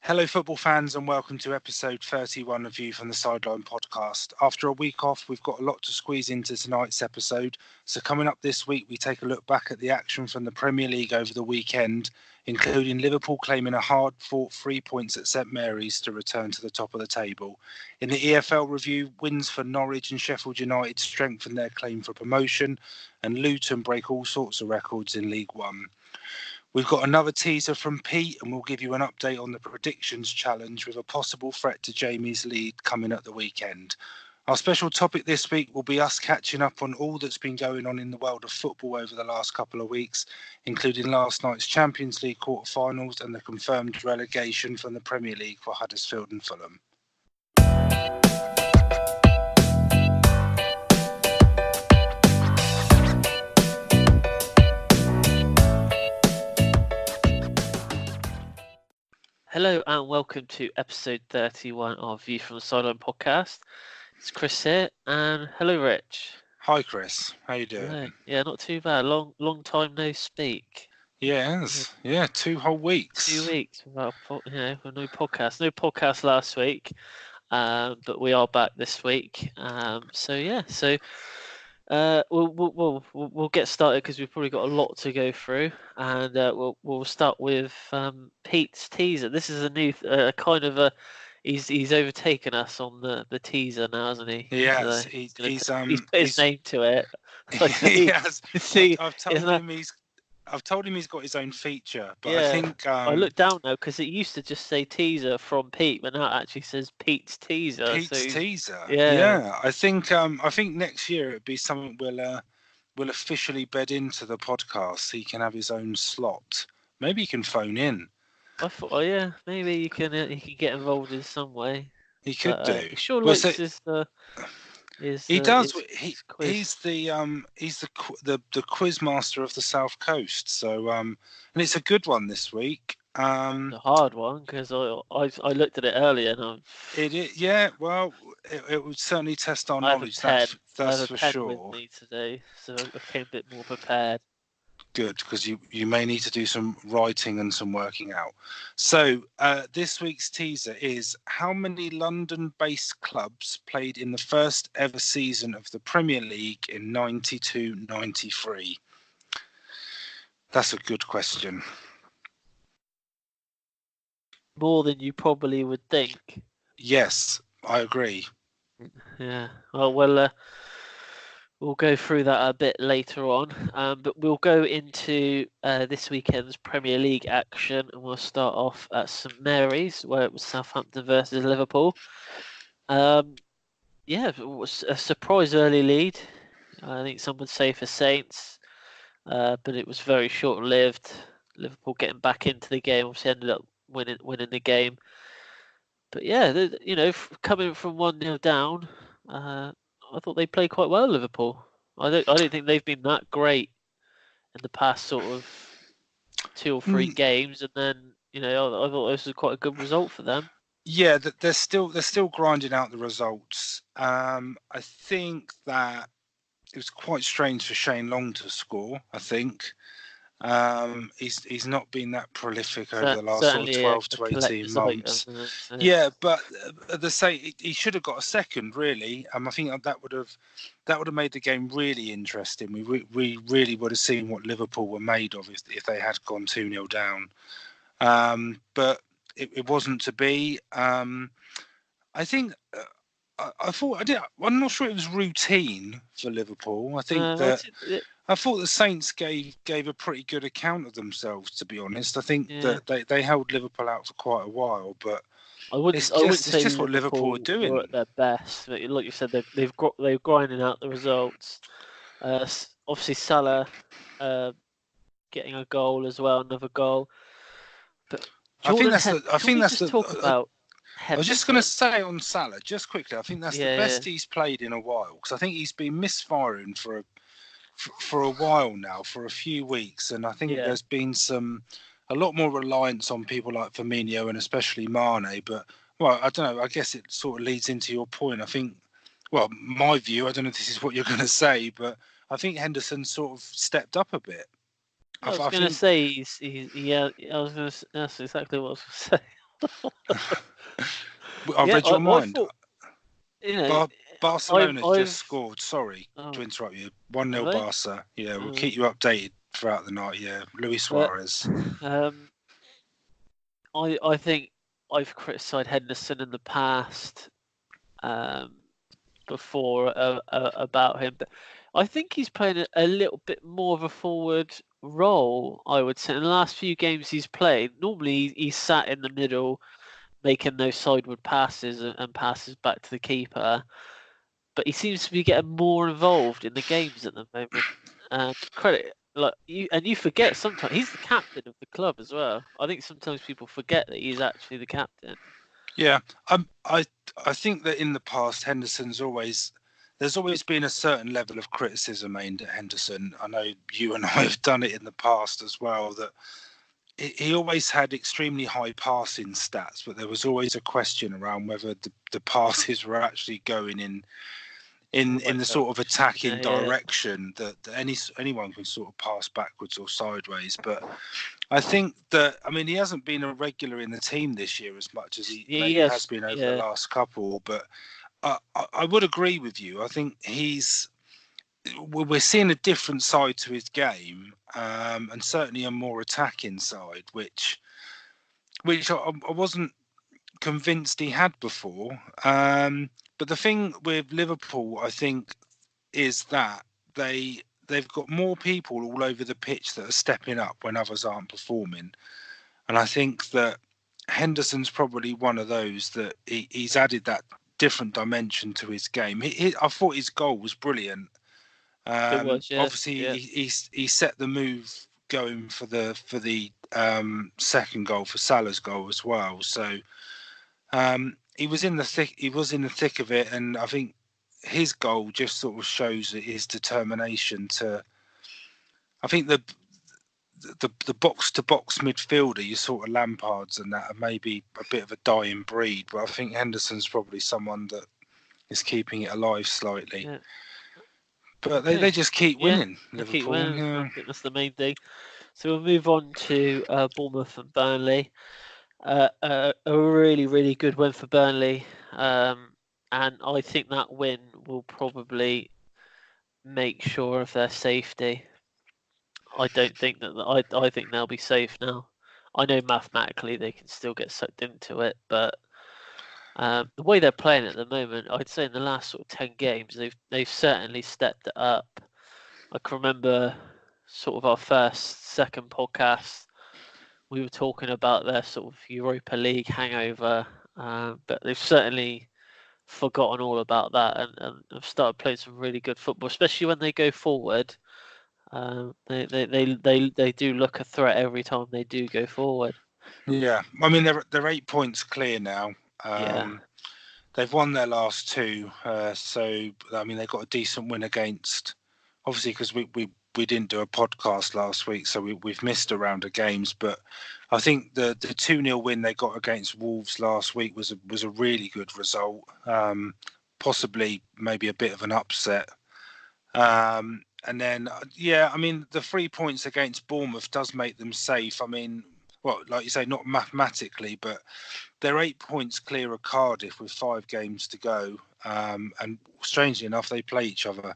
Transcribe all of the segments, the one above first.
Hello, football fans, and welcome to episode 31 of View from the Sideline podcast. After a week off, we've got a lot to squeeze into tonight's episode. So coming up this week, we take a look back at the action from the Premier League over the weekend, including Liverpool claiming a hard-fought 3 points at St Mary's to return to the top of the table. In the EFL review, wins for Norwich and Sheffield United strengthen their claim for promotion, and Luton break all sorts of records in League One. We've got another teaser from Pete, and we'll give you an update on the predictions challenge with a possible threat to Jamie's lead coming at the weekend. Our special topic this week will be us catching up on all that's been going on in the world of football over the last couple of weeks, including last night's Champions League quarter-finals and the confirmed relegation from the Premier League for Huddersfield and Fulham. Hello and welcome to episode 31 of View from the Sideline podcast. It's Chris here, and hello, Rich. Hi, Chris. How you doing? Hello. Yeah, not too bad. Long time no speak. Yes. Yeah, 2 whole weeks. 2 weeks without, no podcast. No podcast last week, but we are back this week. We'll get started because we've probably got a lot to go through, and we'll start with Pete's teaser. This is a new kind of a he's overtaken us on the teaser now, hasn't he? Yes, So he's put his name to it. He has. See, I've told him he's got his own feature, but yeah, I think I look down now because it used to just say teaser from Pete, but now it actually says Pete's teaser. Pete's teaser. Yeah. I think next year it'd be something we'll officially bed into the podcast. He can have his own slot. Maybe he can phone in. I thought, maybe you can get involved in some way. He could do. Sure, Well, looks he does. He's the quiz master of the South Coast. So and it's a good one this week. A hard one because I looked at it earlier and Well, it would certainly test our knowledge. That's for sure. With me today, so I came a bit more prepared. Good, because you may need to do some writing and some working out. So this week's teaser is: how many London-based clubs played in the first ever season of the Premier League in 92-93? That's a good question. More than you probably would think. Yes, I agree. Yeah. Well, we'll go through that a bit later on, but we'll go into this weekend's Premier League action, and we'll start off at St Mary's, where it was Southampton versus Liverpool. It was a surprise early lead. I think some would say for Saints, but it was very short-lived. Liverpool getting back into the game, obviously ended up winning the game. But yeah, coming from 1-0 down, I thought they played quite well, Liverpool. I don't think they've been that great in the past sort of 2 or 3 games, and then I thought this was quite a good result for them. Yeah, they're still grinding out the results. I think that it was quite strange for Shane Long to score. I think he's not been that prolific over the last sort of 12 to 18 months. Yeah, but he should have got a second, really. I think that would have made the game really interesting. We really would have seen what Liverpool were made of if they had gone 2-0 down. But it wasn't to be. I think. I'm not sure it was routine for Liverpool. I think I thought the Saints gave a pretty good account of themselves, to be honest. I think that they held Liverpool out for quite a while, but I wouldn't say just what Liverpool were doing. Were at their best. But like you said, they're grinding out the results. Obviously, Salah getting a goal as well, another goal. But I think that's about. I was just going to say on Salah, just quickly, I think that's the best he's played in a while, because I think he's been misfiring for a while now, for a few weeks, and I think there's been a lot more reliance on people like Firmino and especially Mane. But I don't know. I guess it sort of leads into your point. I think, my view. I don't know if this is what you're going to say, but I think Henderson sort of stepped up a bit. I was going to say that's exactly what I was going to say. I Yeah, read your I mind. thought, you know, Barcelona's just I've scored. Sorry to oh, interrupt you. have 1-0 they? Barca. Yeah, we'll Uh, keep you updated throughout the night. Yeah, Luis but Suarez. um, I think I've criticised Henderson in the past. Um, before about him, but I think he's playing a little bit more of a forward role. I would say in the last few games he's played, normally he's sat in the middle, making those sideward passes and passes back to the keeper. But he seems to be getting more involved in the games at the moment. Credit like you forget sometimes he's the captain of the club as well. I think sometimes people forget that he's actually the captain. Yeah, I think that in the past there's always been a certain level of criticism aimed at Henderson. I know you and I have done it in the past as well. That he always had extremely high passing stats, but there was always a question around whether the passes were actually going in Right, the sort of attacking yeah, direction that anyone can sort of pass backwards or sideways. But I think that, I mean, he hasn't been a regular in the team this year as much as he yeah, maybe has yes, been over the yeah. last couple. But I would agree with you. I think we're seeing a different side to his game, and certainly a more attacking side, which I wasn't convinced he had before. But the thing with Liverpool, I think, is that they've got more people all over the pitch that are stepping up when others aren't performing. And I think that Henderson's probably one of those that he's added that different dimension to his game. I thought his goal was brilliant. It was, yeah, Obviously, yeah. he set the move going for the second goal, for Salah's goal as well. So he was in the thick of it, and I think his goal just sort of shows his determination to. I think the box to box midfielder, you sort of Lampards and that are maybe a bit of a dying breed, but I think Henderson's probably someone that is keeping it alive slightly. Yeah. But they Okay. just keep Yeah. winning, They keep Liverpool. winning. I Yeah, think that's the main thing. So we'll move on to Bournemouth and Burnley. A really, really good win for Burnley. And I think that win will probably make sure of their safety. I don't think that I think they'll be safe now. I know mathematically they can still get sucked into it, but the way they're playing at the moment, I'd say in the last sort of 10 games, they've certainly stepped it up. I can remember sort of our second podcast. We were talking about their sort of Europa League hangover, but they've certainly forgotten all about that and have started playing some really good football, especially when they go forward. They do look a threat every time they do go forward. yeah. I mean, they're 8 points clear now. Yeah, They've won their last two, so I mean they got a decent win against. Obviously, because we didn't do a podcast last week, so we've missed a round of games. But I think the 2-0 win they got against Wolves last week was a really good result. Possibly maybe a bit of an upset. And then yeah, I mean the 3 points against Bournemouth does make them safe. I mean, well, like you say, not mathematically, but they're 8 points clear of Cardiff with 5 games to go. And strangely enough, they play each other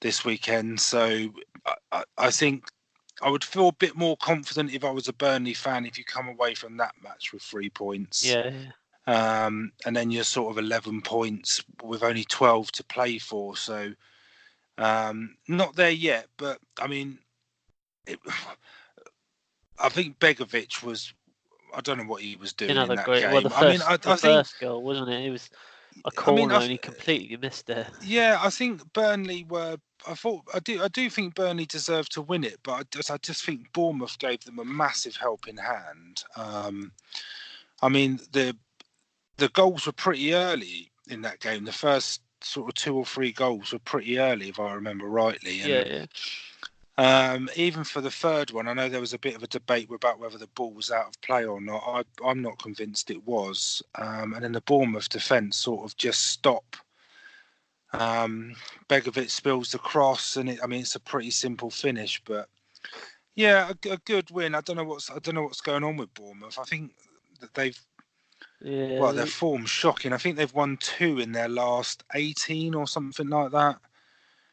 this weekend. So I think I would feel a bit more confident if I was a Burnley fan if you come away from that match with 3 points. yeah. And then you're sort of 11 points with only 12 to play for. So not there yet, but I mean, I think Begovic was. I don't know what he was doing in Another that great. Well, game. I mean, the I think. first goal wasn't it? It was a I mean, corner and he completely missed it. yeah, I think Burnley were. I do think Burnley deserved to win it, but I just think Bournemouth gave them a massive helping hand. I mean, the goals were pretty early in that game. The first sort of 2 or 3 goals were pretty early, if I remember rightly. Yeah, And yeah. even for the third one, I know there was a bit of a debate about whether the ball was out of play or not. I'm not convinced it was. And then the Bournemouth defence sort of just stop. Begovic spills the cross, and it's a pretty simple finish. But yeah, a good win. I don't know what's going on with Bournemouth. I think that Well, Yeah, their form's shocking. I think they've won 2 in their last 18 or something like that.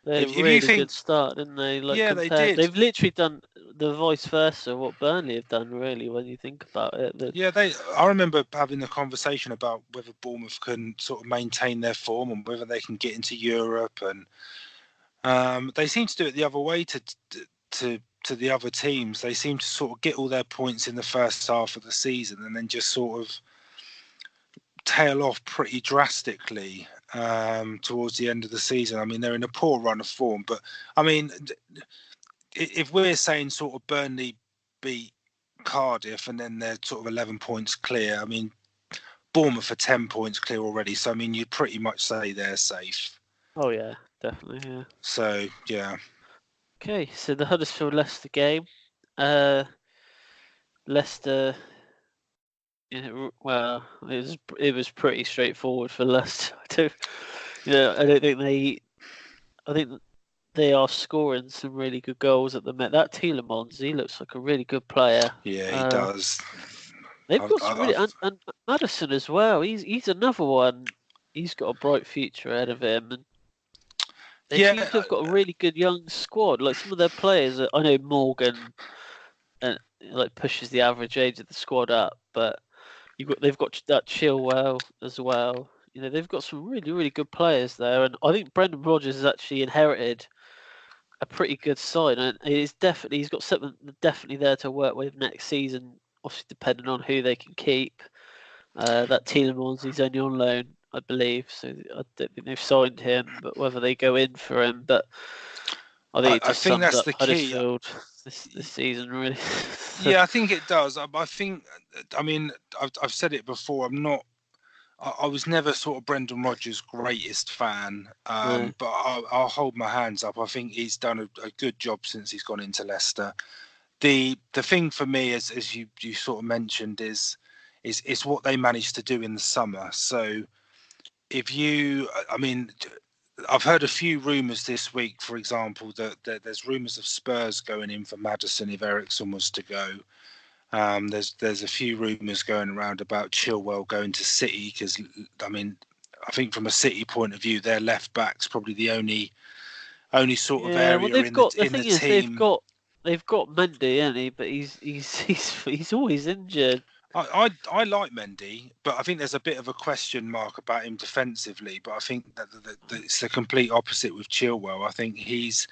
they had a If you really think, good start, didn't they? Like yeah, they compared, did. they've literally done the vice versa what Burnley have done. Really, when you think about it, Yeah, I remember having the conversation about whether Bournemouth can sort of maintain their form and whether they can get into Europe, and they seem to do it the other way to the other teams. They seem to sort of get all their points in the first half of the season and then just sort of tail off pretty drastically towards the end of the season. I mean, they're in a poor run of form, but I mean, if we're saying sort of Burnley beat Cardiff and then they're sort of 11 points clear, I mean, Bournemouth are 10 points clear already. So, I mean, you'd pretty much say they're safe. oh yeah, definitely, yeah. So, yeah. Okay, so the Huddersfield Leicester game. Leicester, yeah, well, it was pretty straightforward for Leicester. I don't think I think they are scoring some really good goals at the minute. That Tielemans, he looks like a really good player. Yeah, he does. They've I've, got some really, I've, and Madison as well. He's another one. He's got a bright future ahead of him, and they yeah, seem to have got a really good young squad. Like some of their players, I know Morgan and like pushes the average age of the squad up, but they've got that Chilwell as well. They've got some really really good players there, and I think Brendan Rodgers has actually inherited a pretty good side, and he's got something definitely there to work with next season. Obviously, depending on who they can keep. That Tielemans, he's only on loan, I believe, so I don't think they've signed him. But whether they go in for him, but I think it I just think sums that's up the key. Huddersfield this season, really. Yeah, I think it does. I think, I mean, I've said it before. I was never sort of Brendan Rodgers' greatest fan, No. but I'll hold my hands up. I think he's done a good job since he's gone into Leicester. The thing for me, as you sort of mentioned, is what they managed to do in the summer. So I mean, I've heard a few rumours this week, for example, that there's rumours of Spurs going in for Maddison if Ericsson was to go. There's a few rumours going around about Chilwell going to City because, I mean, I think from a City point of view, their left back's probably the only sort of Yeah, well, area they've in the got the in the thing is they've team. got they've got Mendy, isn't he? But he's always injured. I like Mendy, but I think there's a bit of a question mark about him defensively. But I think that it's the complete opposite with Chilwell. I think he's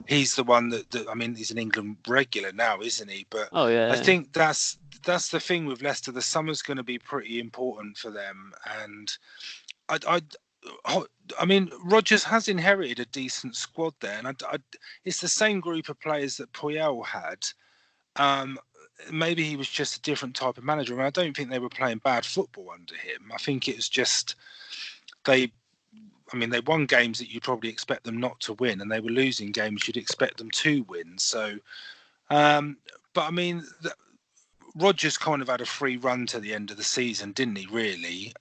the one that I mean, he's an England regular now, isn't he? But Oh I yeah, think that's the thing with Leicester. The summer's going to be pretty important for them, and I I mean, Rodgers has inherited a decent squad there, and it's the same group of players that Puel had. Um, Maybe he was just a different type of manager. I mean, I don't think they were playing bad football under him. I think it was just they I mean, they won games that you'd probably expect them not to win, and they were losing games you'd expect them to win. So, but I mean, Rodgers kind of had a free run to the end of the season, didn't he? Really,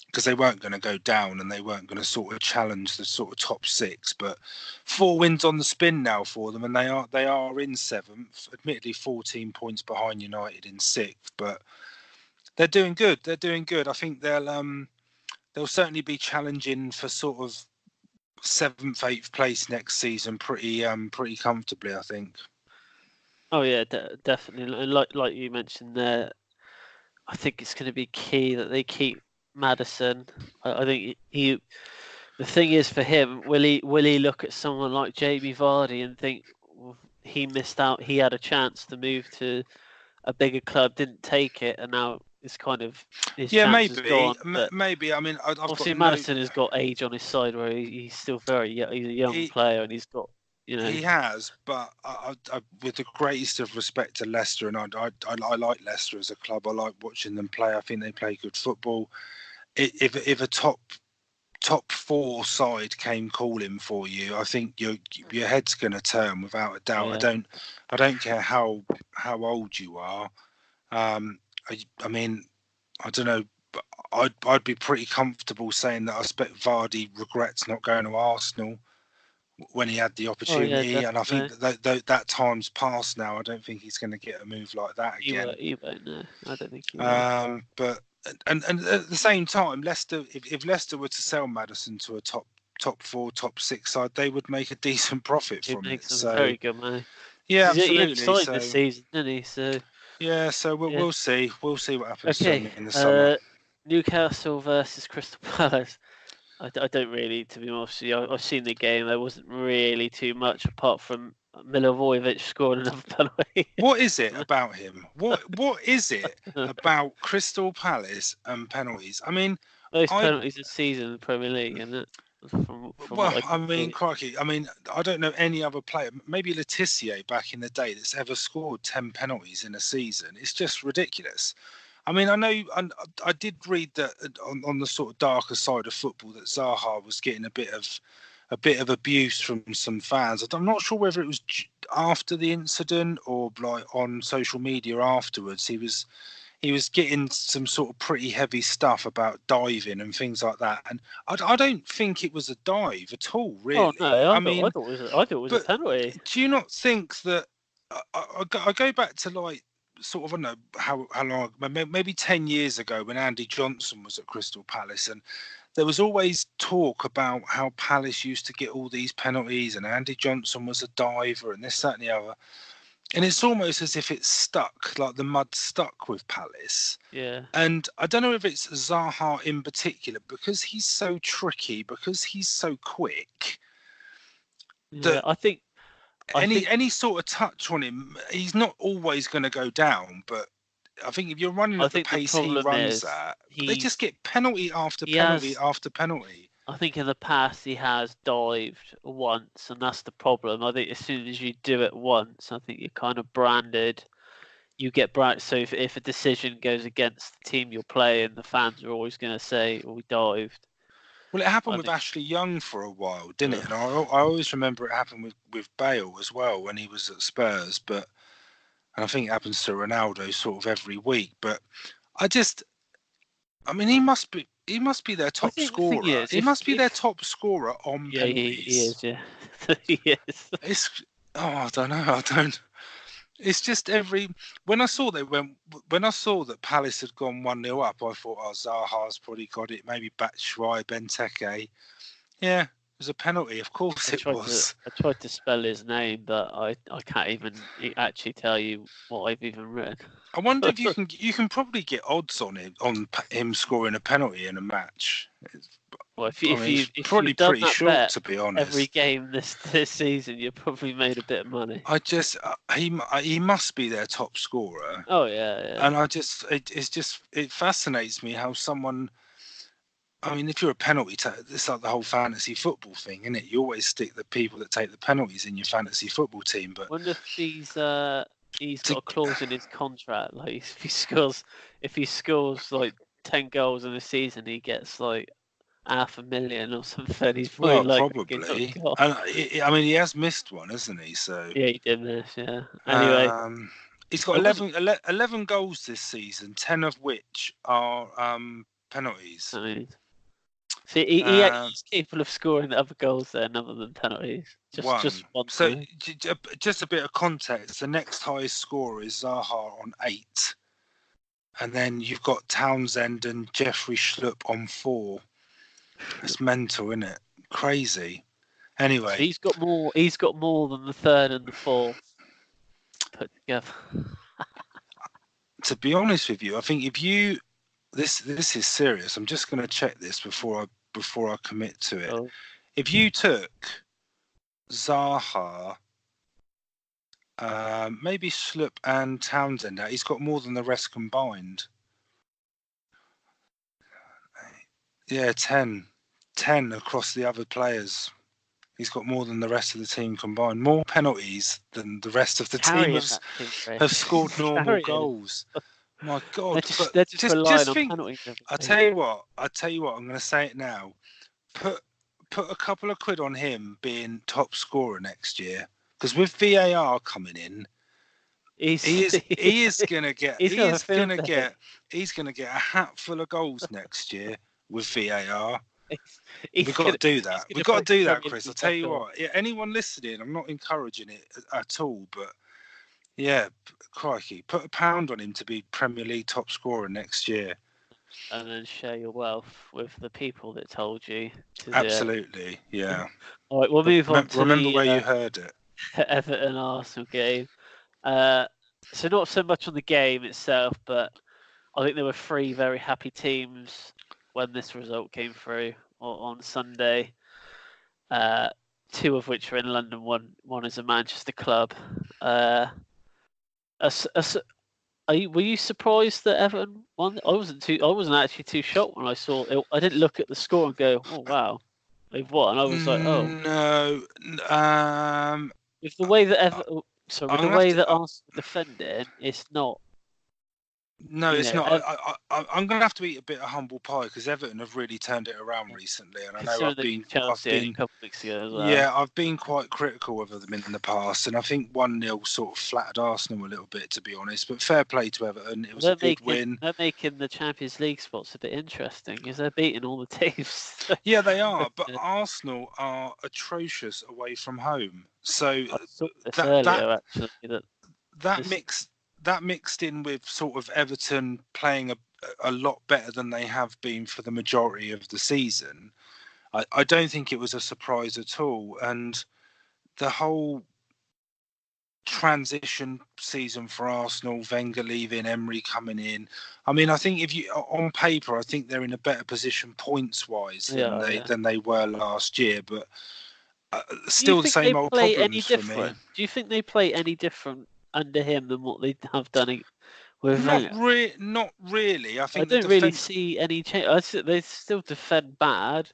because they weren't going to go down and they weren't going to sort of challenge the sort of top six. But 4 wins on the spin now for them, and they are in seventh. Admittedly, 14 points behind United in sixth, but they're doing good. They're doing good. I think they'll certainly be challenging for sort of seventh, eighth place next season pretty comfortably, I think. oh yeah, definitely. Like you mentioned there, I think it's going to be key that they keep Madison. I think he. The thing is for him, will he look at someone like Jamie Vardy and think "Well, he missed out? He had a chance to move to a bigger club, didn't take it, and now it's kind of his Yeah, chance is maybe, gone." But maybe. I mean, I've got obviously, no. Madison has got age on his side where he's still very young. He's a young He player, and he's got he has, but with the greatest of respect to Leicester, and I like Leicester as a club. I like watching them play. I think they play good football. If a top four side came calling for you, I think your head's going to turn without a doubt. yeah. I don't care how old you are. I mean, I don't know. But I'd be pretty comfortable saying that I expect Vardy regrets not going to Arsenal when he had the Oh yeah, opportunity, and I think definitely. that time's passed now. I don't think he's going to get a move like that He again. won't. He won't. No, I don't think he will. But and at the same time, Leicester, if Leicester were to sell Maddison to a top 4, top 6 side, they would make a decent profit He from it. makes some So very good money. yeah, He only absolutely. signed So this season, didn't he? So yeah, so yeah. we'll see. We'll see what happens to him Okay. in the summer. Newcastle versus Crystal Palace. I don't really, to be honest with you, I've seen the game. There wasn't really too much apart from Milivojevic scoring another penalty. What is it about him? What is it about Crystal Palace and penalties? I mean, Most penalties this season in the Premier League, isn't it? From well, what I can see. crikey, I mean, I don't know any other player, maybe Letitia back in the day, that's ever scored 10 penalties in a season. It's just ridiculous. I mean, I know I did read that on the sort of darker side of football that Zaha was getting a bit of abuse from some fans. I'm not sure whether it was after the incident or like on social media afterwards. He was getting some sort of pretty heavy stuff about diving and things like that. And I don't think it was a dive at all, really. Oh no, I mean, I thought it was a penalty. do you not think that I go back to like sort of, I don't know how long, maybe 10 years ago when Andy Johnson was at Crystal Palace, and there was always talk about how Palace used to get all these penalties and Andy Johnson was a diver and this, that and the other. And it's almost as if it's stuck, like the mud stuck with Palace. Yeah. And I don't know if it's Zaha in particular, because he's so tricky, because he's so quick. Yeah, I think Any sort of touch on him, he's not always going to go down. But I think if you're running at the pace he runs at, they just get penalty after penalty after penalty. I think in the past he has dived once, and that's the problem. I think as soon as you do it once, I think you're kind of branded. You get branded. So if a decision goes against the team you're playing, the fans are always going to say, "Oh, we dived." Well, it happened with Ashley Young for a while, didn't it? And I always remember it happened with Bale as well when he was at Spurs. And I think it happens to Ronaldo sort of every week. But I mean, he must be their top scorer. He must be their top scorer on penalties. He is. Yeah, he is. I don't know. It's just when I saw that Palace had gone 1-0 up, I thought, Zaha's probably got it. Maybe Batshuayi, Benteke. Yeah, it was a penalty. Of course it was. I tried to spell his name, but I can't even actually tell you what I've even written. I wonder if you can probably get odds on him scoring a penalty in a match. Well, if you've probably done pretty short, to be honest. Every game this season, you probably made a bit of money. He must be their top scorer. Oh yeah. And it fascinates me how someone. I mean, if you're a penalty taker, it's like the whole fantasy football thing, isn't it? You always stick the people that take the penalties in your fantasy football team. But I wonder if he's got a clause in his contract, like if he scores like 10 goals in a season, he gets like $500,000 or something. He's probably. And I mean, he has missed one, hasn't he? So yeah, he did miss. Yeah. Anyway, he's got 11 goals this season, 10 of which are penalties. See, he's capable of scoring other goals then, other than penalties. Just one. So, just a bit of context. The next highest scorer is Zaha on 8, and then you've got Townsend and Jeffrey Schlupp on 4. It's mental, isn't it? Crazy. Anyway, so he's got more than the third and the fourth put together. To be honest with you, I think this is serious. I'm just going to check this before I commit to it. Oh. If you took Zaha, maybe Schlupp and Townsend out, he's got more than the rest combined. Yeah, 10 across the other players. He's got more than the rest of the team combined. More penalties than the rest of the team have scored normal goals. My God! They're just relying on penalties. I tell you what. I'm going to say it now. Put a couple of quid on him being top scorer next year, because with VAR coming in, he is going to get a hat full of goals next year with VAR. We've got to do that. We've got to do that, Chris. I'll tell you what. Yeah, anyone listening, I'm not encouraging it at all, but yeah, crikey, put £1 on him to be Premier League top scorer next year. and then share your wealth with the people that told you to do it. Absolutely, yeah. All right, we'll move on to remember the where you heard it. Everton Arsenal game. So not so much on the game itself, but I think there were three very happy teams when this result came through on Sunday. Two of which are in London. One is a Manchester club. Were you surprised that Everton won? I wasn't actually too shocked when I saw it. I didn't look at the score and go, "Oh wow, they've won." I was like, "Oh." No. With the way that I'm with the gonna have way to. that Arsenal defended, it's not. No, You it's know, not. I'm going to have to eat a bit of humble pie because Everton have really turned it around recently, and I know considering the Chelsea only a couple of weeks ago as well. Yeah, I've been quite critical of them in the past, and I think 1-0 sort of flattered Arsenal a little bit, to be honest. But fair play to Everton; it was a good win. They're making the Champions League spots a bit interesting because they're beating all the teams. Yeah, they are, but Arsenal are atrocious away from home. So I saw this earlier, actually. That mixed in with sort of Everton playing a lot better than they have been for the majority of the season. I don't think it was a surprise at all. And the whole transition season for Arsenal, Wenger leaving, Emery coming in. I mean, I think if you on paper, I think they're in a better position points wise than they were last year. But still the same old problems for me. Do you think they play any different under him than what they have done with Not really. I think don't really see any change. They still defend bad.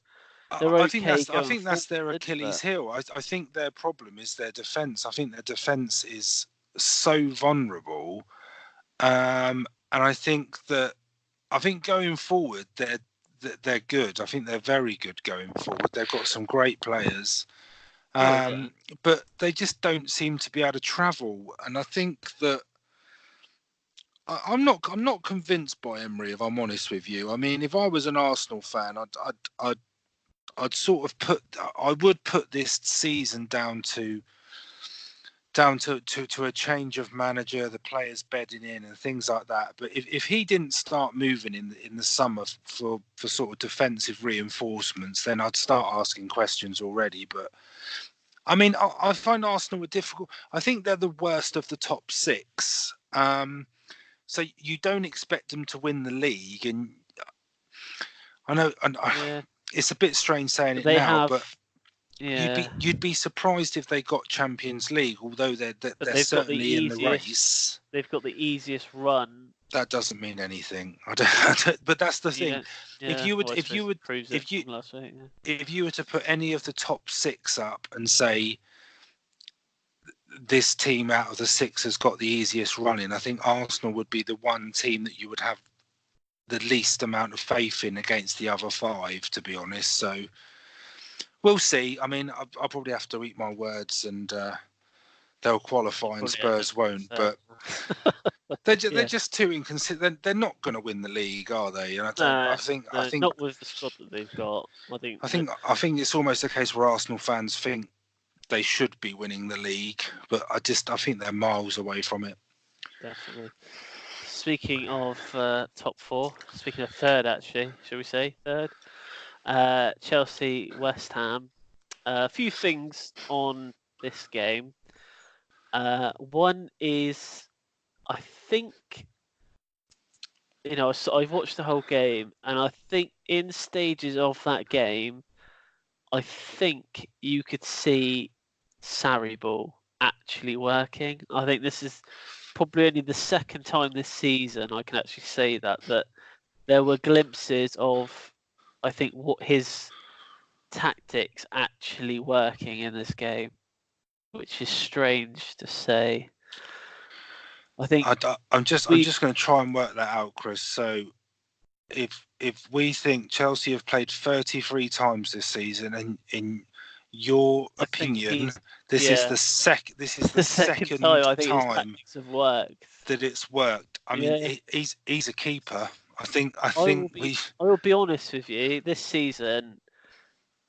I think that's their Achilles heel. I think their problem is their defense. I think their defense is so vulnerable, and I think going forward they're good. I think they're very good going forward. They've got some great players, but they just don't seem to be able to travel. And I think that I'm not convinced by Emery, if I'm honest with you. I mean, if I was an Arsenal fan, I'd sort of I would put this season down to a change of manager, the players bedding in and things like that. But if he didn't start moving in the summer for sort of defensive reinforcements, then I'd start asking questions already. But I mean, I find Arsenal were difficult. I think they're the worst of the top six. So you don't expect them to win the league, and I know, it's a bit strange saying it now, but you'd be surprised if they got Champions League, although they're certainly in the race. They've got the easiest run. That doesn't mean anything. But that's the thing. If you were to put any of the top six up and say this team out of the six has got the easiest running, I think Arsenal would be the one team that you would have the least amount of faith in against the other five, to be honest. So we'll see. I mean, I'll probably have to eat my words, and they'll qualify and Spurs won't. But they're just too inconsistent. They're not going to win the league, are they? And I think not with the squad that they've got. I think it's almost a case where Arsenal fans think they should be winning the league, but I think they're miles away from it. Definitely. Speaking of top four, speaking of third, actually, shall we say third? Chelsea, West Ham. A few things on this game. One is, I think, I've watched the whole game, and I think in stages of that game, I think you could see Sarri ball actually working. I think this is probably only the second time this season I can actually say that there were glimpses of, I think, what his tactics actually working in this game, which is strange to say. I think I'm just going to try and work that out, Chris. So if we think Chelsea have played 33 times this season, and in your opinion, this is the second time I think his tactics have worked. That it's worked. I mean, he's a keeper. I will be honest with you. This season,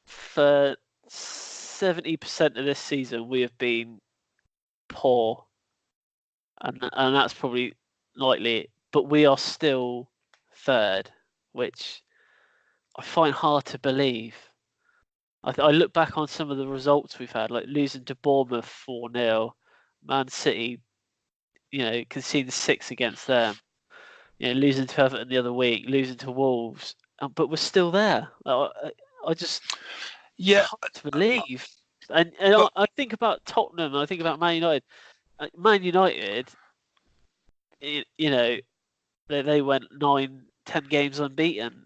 for 70% of this season, we have been poor, and that's probably likely. But we are still third. which I find hard to believe. I look back on some of the results we've had, like losing to Bournemouth 4-0, Man City, conceding 6 against them. Losing to Everton the other week, losing to Wolves, but we're still there. I just hard to believe. And but, I think about Tottenham, and I think about Man United. Man United, they went 9-10 games unbeaten.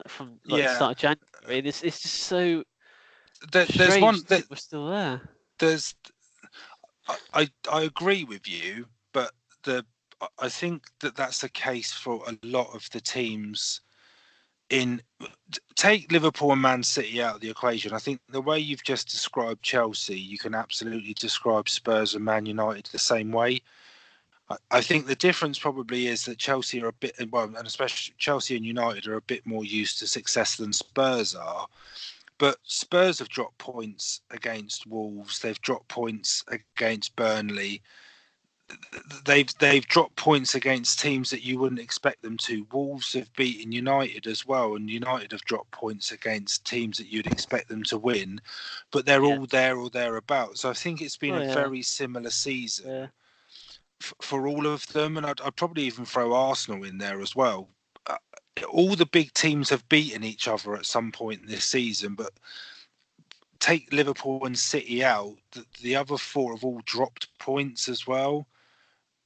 From the start of January. It's just so there's strange one that we're still there. I agree with you, but I think that's the case for a lot of the teams. Take Liverpool and Man City out of the equation. I think the way you've just described Chelsea, you can absolutely describe Spurs and Man United the same way. I think the difference probably is that Chelsea are a bit, well, and especially Chelsea and United are a bit more used to success than Spurs are. But Spurs have dropped points against Wolves. They've dropped points against Burnley. They've dropped points against teams that you wouldn't expect them to. Wolves have beaten United as well, and United have dropped points against teams that you'd expect them to win. But they're all there or thereabouts. So I think it's been a very similar season for all of them, and I'd probably even throw Arsenal in there as well. All the big teams have beaten each other at some point this season, but take Liverpool and City out, the other 4 have all dropped points as well.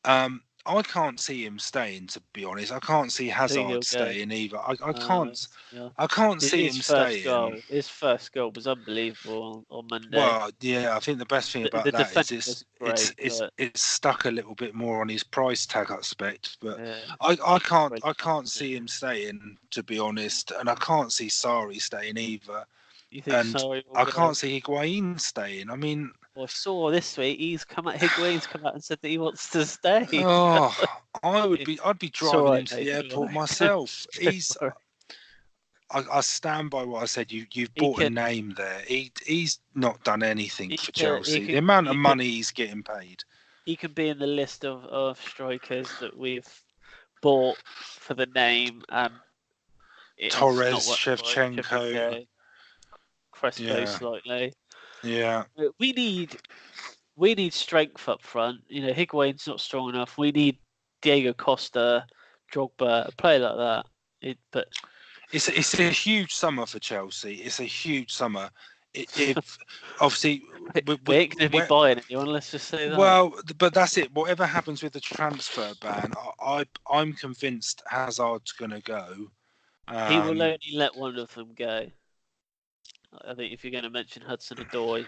I can't see him staying, to be honest. I can't see Hazard staying either. I can't see him staying. His first goal was unbelievable on Monday. Well, yeah, I think the best thing about that is it's stuck a little bit more on his price tag aspect. But I can't see him staying, to be honest, and I can't see Sarri staying either. You think Sarri I can't see Higuain staying. I mean, I saw this week Higuain's come out and said that he wants to stay. Oh, I'd be driving him to the airport myself. I stand by what I said. You've bought a name there. He's not done anything for Chelsea. The amount of money he's getting paid. He could be in the list of strikers that we've bought for the name. Torres, Shevchenko, Crespo slightly. Yeah. We need strength up front. Higuain's not strong enough. We need Diego Costa, Drogba, a player like that. It's a huge summer for Chelsea. It's a huge summer. If obviously we ain't going to be buying anyone. Let's just say that. Well, but that's it. Whatever happens with the transfer ban, I'm convinced Hazard's going to go. He will only let one of them go. I think if you're going to mention Hudson-Odoi,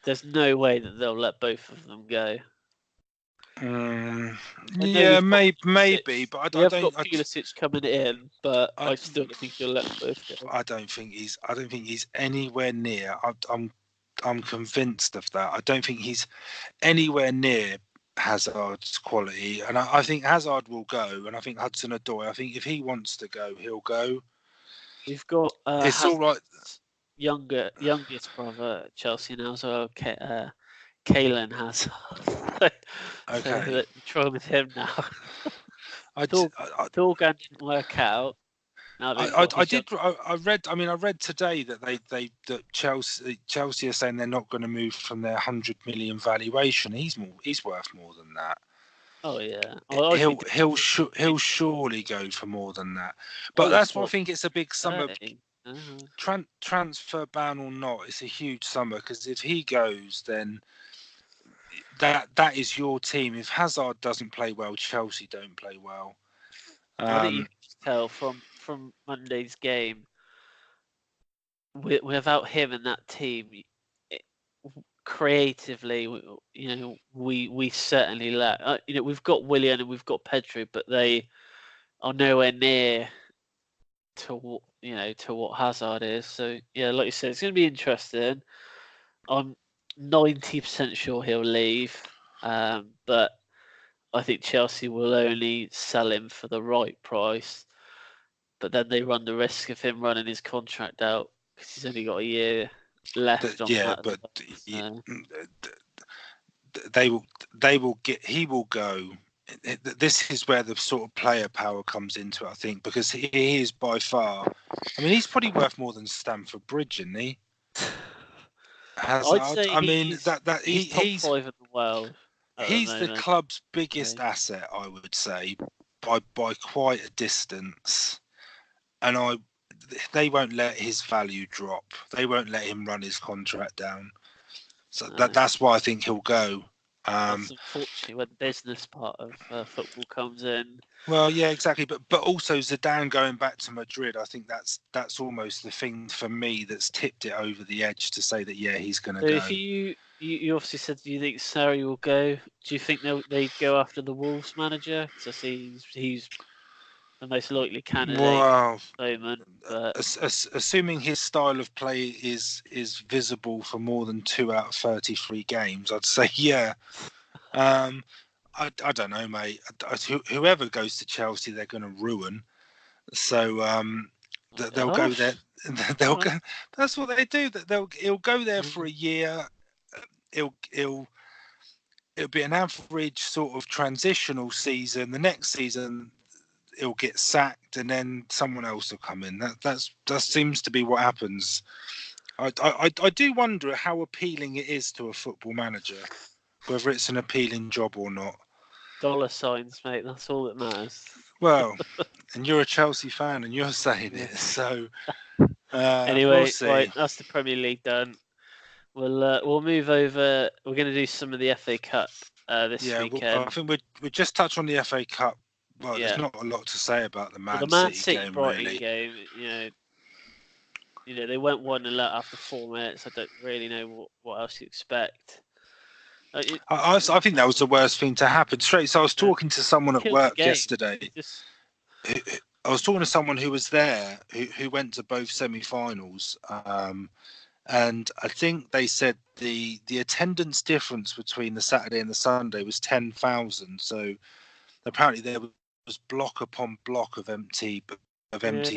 there's no way that they'll let both of them go. Yeah, maybe, but I don't. We've got Pulisic coming in, but I still don't think he'll let both go. I don't think he's anywhere near. I'm convinced of that. I don't think he's anywhere near Hazard's quality, and I think Hazard will go, and I think Hudson-Odoi. I think if he wants to go, he'll go. We've got it's all right. Youngest brother at Chelsea now, so Kalen has. Okay. So try with him now. Dorgan didn't work out. I read today that that Chelsea are saying they're not going to move from their 100 million valuation. He's worth more than that. Oh yeah. He'll surely go for more than that. But that's why I think it's a big summer. Transfer ban or not, it's a huge summer, because if he goes, then that is your team. If Hazard doesn't play well, Chelsea don't play well. I think you can tell from Monday's game, without him and that team, creatively, we certainly lack. We've got Willian and we've got Pedro, but they are nowhere near to what Hazard is. So yeah, like you said, it's going to be interesting. I'm 90% sure he'll leave, but I think Chelsea will only sell him for the right price. But then they run the risk of him running his contract out because he's only got a year left. They will get. He will go this is where the sort of player power comes into it, I think, because he is by far. I mean, he's probably worth more than Stamford Bridge, isn't he? I'd say he's top 5 in the world. He's the club's biggest asset, I would say, by quite a distance. And they won't let his value drop. They won't let him run his contract down. So that's why I think he'll go. That's unfortunately when the business part of football comes in. Well, yeah, exactly. But also Zidane going back to Madrid, I think that's almost the thing for me that's tipped it over the edge to say that he's going to go. So if you obviously said you think Sarri will go, do you think they'd go after the Wolves manager? Because I see he's the most likely candidate at the moment. But assuming his style of play is visible for more than 2 out of 33 games, I'd say yeah. I don't know, mate. Whoever goes to Chelsea, they're going to ruin. So they'll go there. They'll go. That's what they do. He'll go there for a year. It'll be an average sort of transitional season. The next season, he'll get sacked, and then someone else will come in. That seems to be what happens. I do wonder how appealing it is to a football manager, whether it's an appealing job or not. Dollar signs, mate. That's all that matters. Well, and you're a Chelsea fan, and you're saying it. So anyway, we'll see. Right, that's the Premier League done. We'll move over. We're going to do some of the FA Cup this weekend. I think we just touch on the FA Cup. Well, there's not a lot to say about the Man City game, Brighton really. game. They went 1-0 after 4 minutes. I don't really know what else you expect. I think that was the worst thing to happen. So I was talking to someone at work yesterday. I was talking to someone who was there, who went to both semi-finals, and I think they said the attendance difference between the Saturday and the Sunday was 10,000. So apparently there was block upon block of empty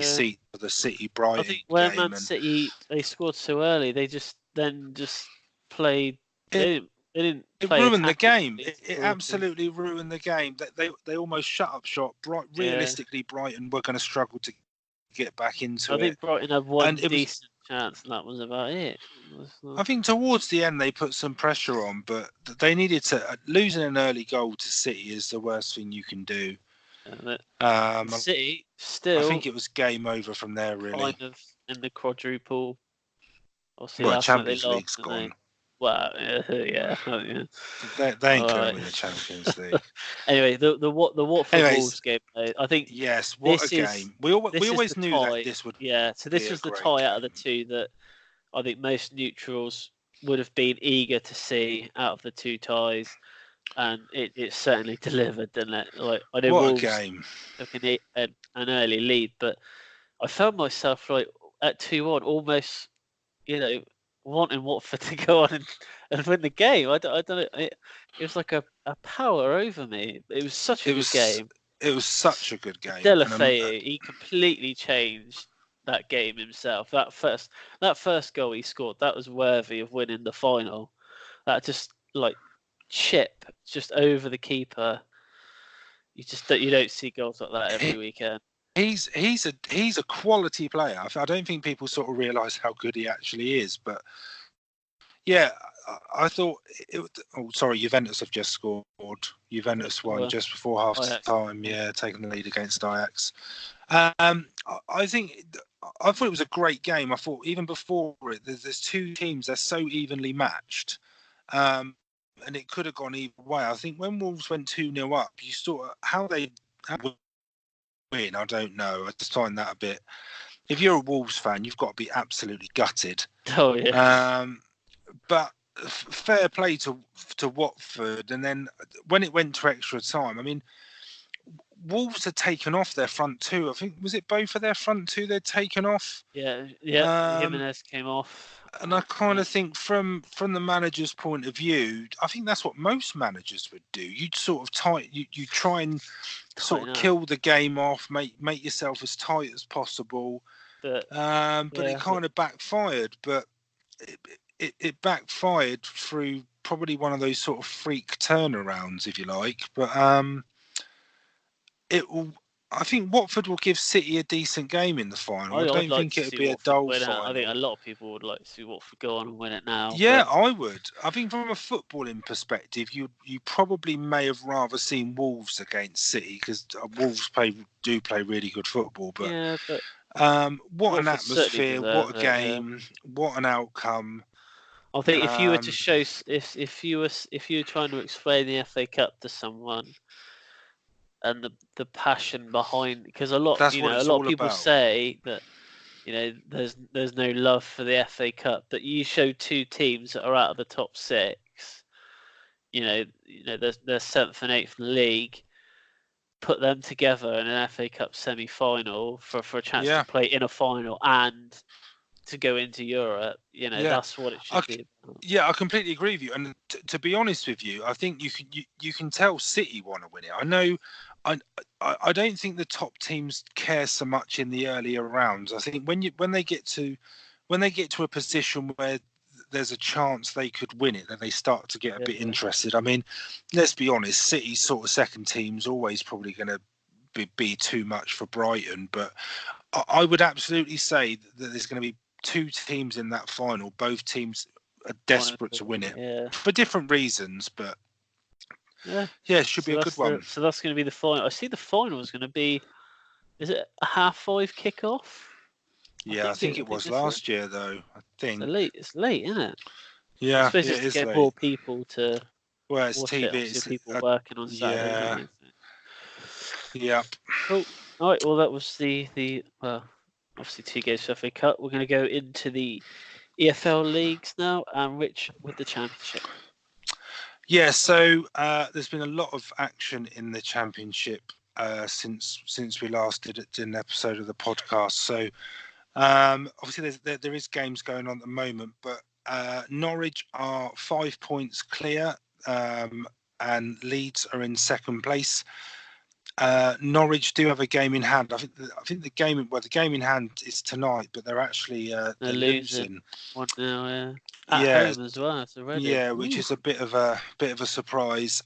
seats for the City Brighton. I think when Man City they scored so early, they just played. It ruined the game. It absolutely ruined the game. They almost shut up shop. Realistically, Brighton were going to struggle to get back into it. I think Brighton had one decent chance, and that was about it. I think towards the end they put some pressure on, but they needed to. Losing an early goal to City is the worst thing you can do. City still. I think it was game over from there, really. Kind of in the quadruple. Champions League's gone. Well, yeah. They ain't going to win the Champions League. Anyway, the Watford Wolves game, I think. Yes, what a game! We always knew that this would. Yeah, so this was the tie out of the two that I think most neutrals would have been eager to see out of the two ties, and it certainly delivered, didn't it? Like I know what Wolves a game! took an early lead, but I found myself like at 2-1, almost, wanting Watford to go on and win the game. I don't know. It was like a power over me. It was such a good game. It was such a good game. Deulofeu, he completely changed that game himself. That first goal he scored, that was worthy of winning the final. That just chip just over the keeper. You don't see goals like that every weekend. He's a quality player. I don't think people sort of realise how good he actually is. But yeah, I thought. Juventus have just scored. Juventus won just before half time. Yeah, taking the lead against Ajax. I thought it was a great game. I thought even before it, there's two teams. They're so evenly matched, and it could have gone either way. I think when Wolves went 2-0 up, you saw how they. Win, I don't know. I just find that a bit. If you're a Wolves fan, you've got to be absolutely gutted. Oh yeah. But fair play to Watford, and then when it went to extra time, I mean, Wolves had taken off their front two. I think was it both of their front two they'd taken off. Yeah. Jimenez came off. And I kind of think from the manager's point of view, I think that's what most managers would do. You'd sort of you try and sort of kill the game off, make yourself as tight as possible. But it kind of backfired. But it backfired through probably one of those sort of freak turnarounds, if you like. But it will. I think Watford will give City a decent game in the final. I I'd don't like think to it'll see be a Watford dull win out. I think a final. lot of people would like to see Watford go on and win it now. Yeah, But I would. I think from a footballing perspective, you probably may have rather seen Wolves against City because Wolves do play really good football. But yeah, but what an Watford certainly atmosphere! deserve What a it. Yeah. game! What an outcome! I think if you were to Um, show if you were trying to explain the FA Cup to someone and the passion behind, because a lot that's what a it's lot of all people about. say that there's no love for the FA Cup, but you show two teams that are out of the top six, they're seventh and eighth in the league, put them together in an FA Cup semi-final for a chance to Yeah, play in a final and to go into Europe. yeah. That's what it I, should be about. Yeah, I completely agree with you. And to be honest with you, I think you can tell City want to win it. I know, I don't think the top teams care so much in the earlier rounds. I think when they get to a position where there's a chance they could win it, then they start to get a bit Yeah. interested. I mean, let's be honest, City's sort of second team's always probably going to be too much for Brighton, but I would absolutely say that there's going to be two teams in that final. Both teams are desperate to win it Yeah. for different reasons, but Yeah. yeah, it should be So a good one. that's going to be the final. I see the final is going to be. Is it a 5:30 kickoff? Yeah, I think I it think was this is. last year though. I So think. late. It's late, isn't it? I Yeah, suppose it it's to is get late. more people to Well, it's watch it. TV. Obviously, It's people working on Saturdays, yeah, aren't they? yeah, Cool. All right. Well, that was the obviously 2 games for FA Cup. We're going to go into the EFL leagues now, and Rich with the Championship. yeah. So there's been a lot of action in the Championship since we last did an episode of the podcast. So obviously there is games going on at the moment, but Norwich are 5 points clear, and Leeds are in second place. Norwich do have a game in hand. I think the game in hand is tonight, but they're actually They're losing 1-0, yeah. At Yeah, home as well. It's already. yeah, which is a bit of a surprise.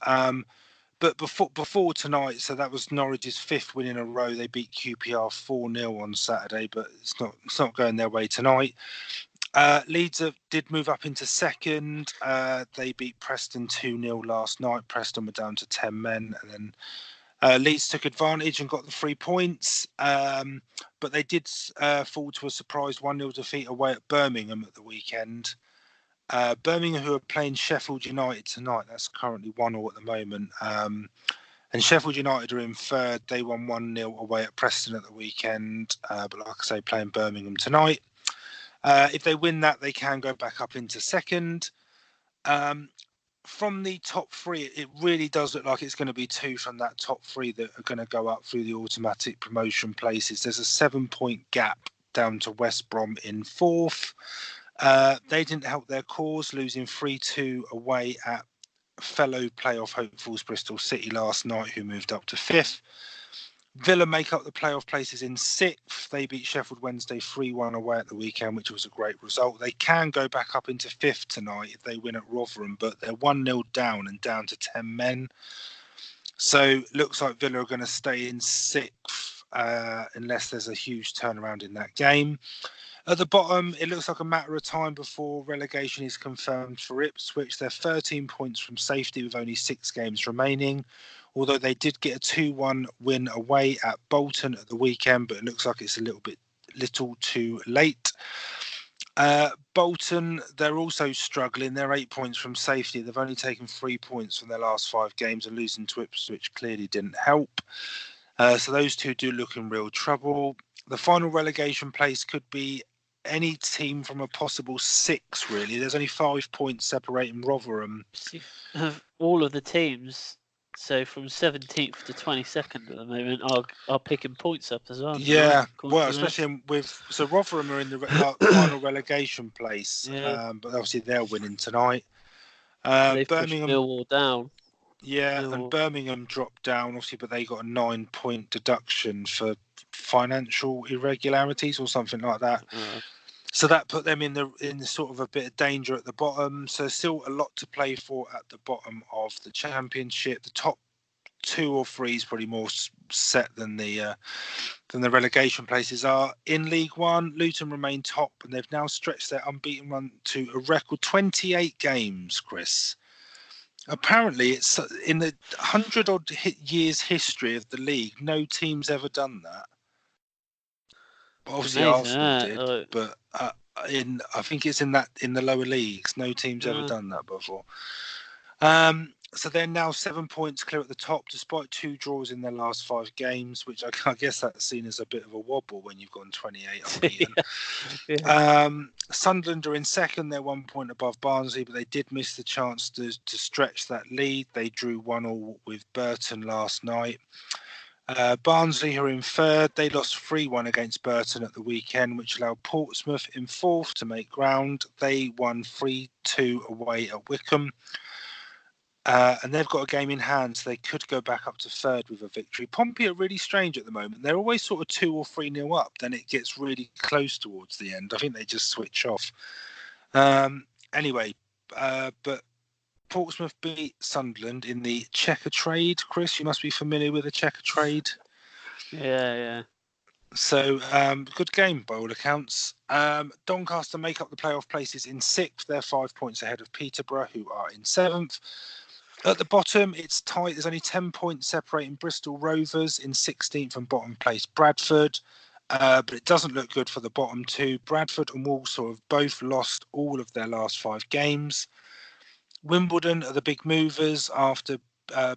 But before tonight, so that was Norwich's fifth win in a row. They beat QPR 4-0 on Saturday, but it's not going their way tonight. Leeds did move up into second. They beat Preston 2-0 last night. Preston were down to 10 men, and then Leeds took advantage and got the 3 points. But they did fall to a surprise 1-0 defeat away at Birmingham at the weekend. Birmingham, who are playing Sheffield United tonight, that's currently 1-1 at the moment. And Sheffield United are in third. They won 1-0 away at Preston at the weekend. But like I say, playing Birmingham tonight. If they win that, they can go back up into second. From the top three, it really does look like it's going to be two from that top three that are going to go up through the automatic promotion places. There's a 7-point gap down to West Brom in fourth. They didn't help their cause, losing 3-2 away at fellow playoff hopefuls Bristol City last night, who moved up to fifth. Villa make up the playoff places in sixth. They beat Sheffield Wednesday 3-1 away at the weekend, which was a great result. They can go back up into fifth tonight if they win at Rotherham, but they're 1-0 down and down to 10 men. So looks like Villa are going to stay in sixth unless there's a huge turnaround in that game. At the bottom, it looks like a matter of time before relegation is confirmed for Ipswich. They're 13 points from safety with only 6 games remaining, although they did get a 2-1 win away at Bolton at the weekend, but it looks like it's a little too late. Bolton, they're also struggling. They're 8 points from safety. They've only taken 3 points from their last 5 games, and losing to Ipswich clearly didn't help. So those two do look in real trouble. The final relegation place could be any team from a possible 6, really. There's only 5 points separating Rotherham. All of the teams, so from 17th to 22nd at the moment, are picking points up as well. Yeah, well, especially so Rotherham are in the final relegation place, but obviously they're winning tonight. They've Birmingham pushed Millwall down. Yeah, and Birmingham dropped down, obviously, but they got a 9-point deduction for financial irregularities or something like that. So that put them in the sort of a bit of danger at the bottom. So still a lot to play for at the bottom of the Championship. The top 2 or 3 is probably more set than the relegation places are. In League One, Luton remain top, and they've now stretched their unbeaten run to a record 28 games, Chris. Apparently, it's in the 100-odd years history of the league, no team's ever done that. Obviously, amazing, Arsenal did, but I think it's in the lower leagues. No team's ever done that before. So they're now 7 points clear at the top, despite 2 draws in their last 5 games, which I guess that's seen as a bit of a wobble when you've gone 28 unbeaten. Yeah. Sunderland are in second. They're 1 point above Barnsley, but they did miss the chance to stretch that lead. They drew 1-1 with Burton last night. Barnsley, who are in third, they lost 3-1 against Burton at the weekend, which allowed Portsmouth in fourth to make ground. They won 3-2 away at Wickham. And they've got a game in hand, so they could go back up to third with a victory. Pompey are really strange at the moment. They're always sort of 2 or 3-0 up. Then it gets really close towards the end. I think they just switch off. Anyway, but Portsmouth beat Sunderland in the checker trade. Chris, you must be familiar with the checker trade. Yeah. So, good game by all accounts. Doncaster make up the playoff places in 6th. They're 5 points ahead of Peterborough, who are in 7th. At the bottom, it's tight. There's only 10 points separating Bristol Rovers in 16th and bottom place Bradford. But it doesn't look good for the bottom 2. Bradford and Walsall have both lost all of their last 5 games. Wimbledon are the big movers after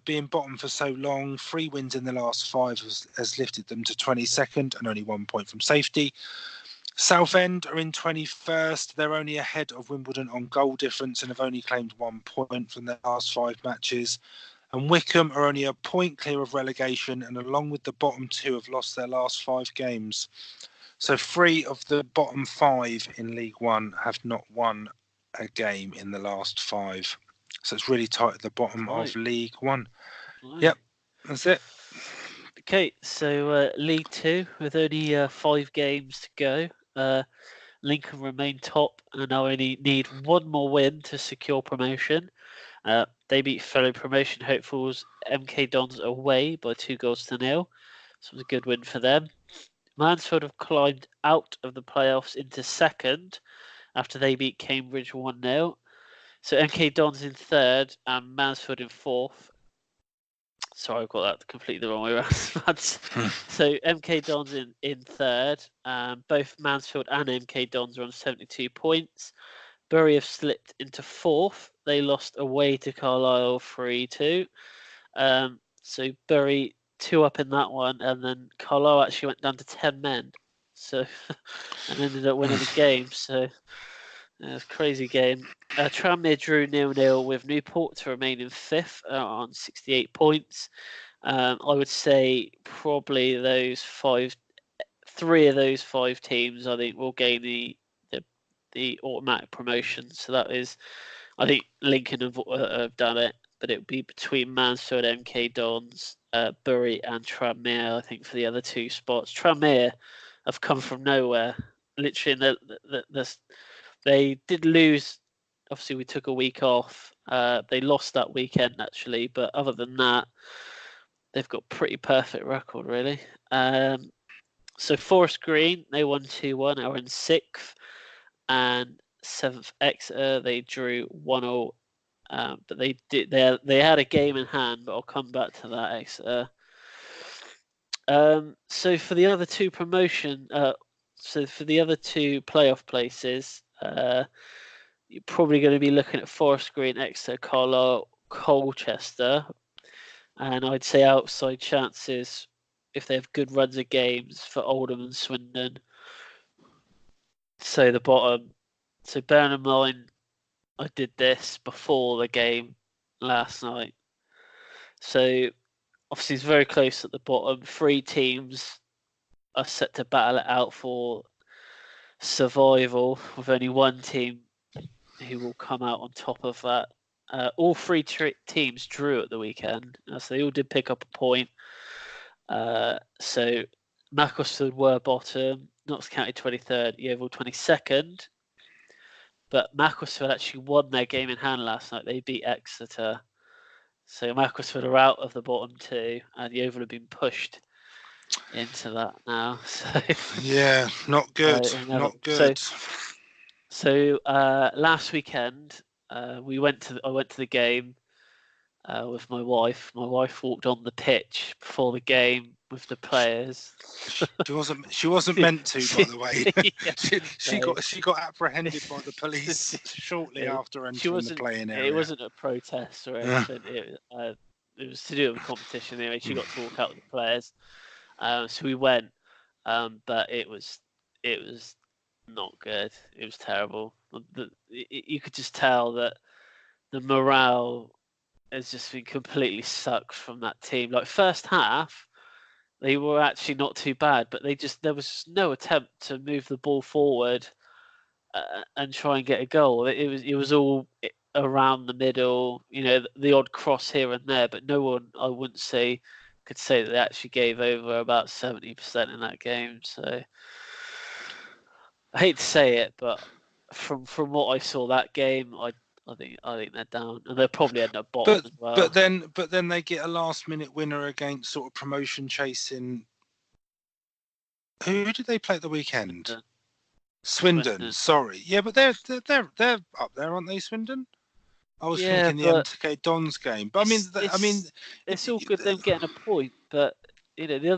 being bottom for so long. 3 wins in the last 5 has lifted them to 22nd and only 1 point from safety. Southend are in 21st. They're only ahead of Wimbledon on goal difference and have only claimed 1 point from their last 5 matches. And Wickham are only a point clear of relegation, and along with the bottom 2 have lost their last 5 games. So 3 of the bottom 5 in League One have not won a game in the last 5. So it's really tight at the bottom of League One. Yep, that's it. Okay, so League Two with only 5 games to go. Lincoln remain top and now only need 1 more win to secure promotion. They beat fellow promotion hopefuls MK Dons away by 2-0. So it was a good win for them. Mansfield have climbed out of the playoffs into second after they beat Cambridge 1-0. So MK Dons in third and Mansfield in fourth. Sorry, I've got that completely the wrong way around. So MK Dons in third. Both Mansfield and MK Dons are on 72 points. Bury have slipped into fourth. They lost away to Carlisle 3-2. So Bury 2 up in that one, and then Carlisle actually went down to 10 men. So and ended up winning the game. So it was a crazy game. Tranmere drew 0-0 with Newport to remain in 5th on 68 points. I would say probably three of those 5 teams, I think, will gain the automatic promotion. So that is, I think Lincoln have done it, but it would be between Mansfield, MK Dons, Bury, and Tranmere, I think, for the other 2 spots. Tranmere have come from nowhere. Literally, they did lose. Obviously, we took a week off. They lost that weekend, actually, but other than that, they've got pretty perfect record, really. So Forest Green, they won 2-1, are in 6th, and 7th Exeter, they drew 1-0. But they had a game in hand, but I'll come back to that, Exeter. So for the other 2 playoff places, you're probably going to be looking at Forest Green, Exeter, Carlisle, Colchester, and I'd say outside chances if they have good runs of games for Oldham and Swindon. So the bottom. So bearing in mind, I did this before the game last night. So obviously it's very close at the bottom. 3 teams are set to battle it out for survival, with only 1 team who will come out on top of that. All 3 teams drew at the weekend, so they all did pick up a point. So Macclesfield were bottom, Notts County 23rd, Yeovil 22nd. But Macclesfield actually won their game in hand last night. They beat Exeter. So Macclesfield are out of the bottom two, and Yeovil have been pushed into that now. So Yeah, not good. Not good. So last weekend, I went to the game with my wife. My wife walked on the pitch before the game with the players. She wasn't meant to, by the way. Yeah, she got apprehended by the police shortly after entering the playing area. It wasn't a protest or anything. It was to do with the competition anyway. She got to walk out with the players. So we went, but it was not good. It was terrible. You could just tell that the morale has just been completely sucked from that team. Like first half, they were actually not too bad, but there was no attempt to move the ball forward and try and get a goal. It was all around the middle, the odd cross here and there, but no one, I wouldn't say, could say that they actually gave over about 70% in that game. So I hate to say it, but from what I saw that game, I think they're down, and they'll probably end up bottom as well. But then they get a last minute winner against sort of promotion chasing. Who did they play at the weekend? Swindon. Sorry, yeah, but they're up there, aren't they, Swindon? I was thinking the MTK Dons game, but I mean, it's all good them getting a point, but the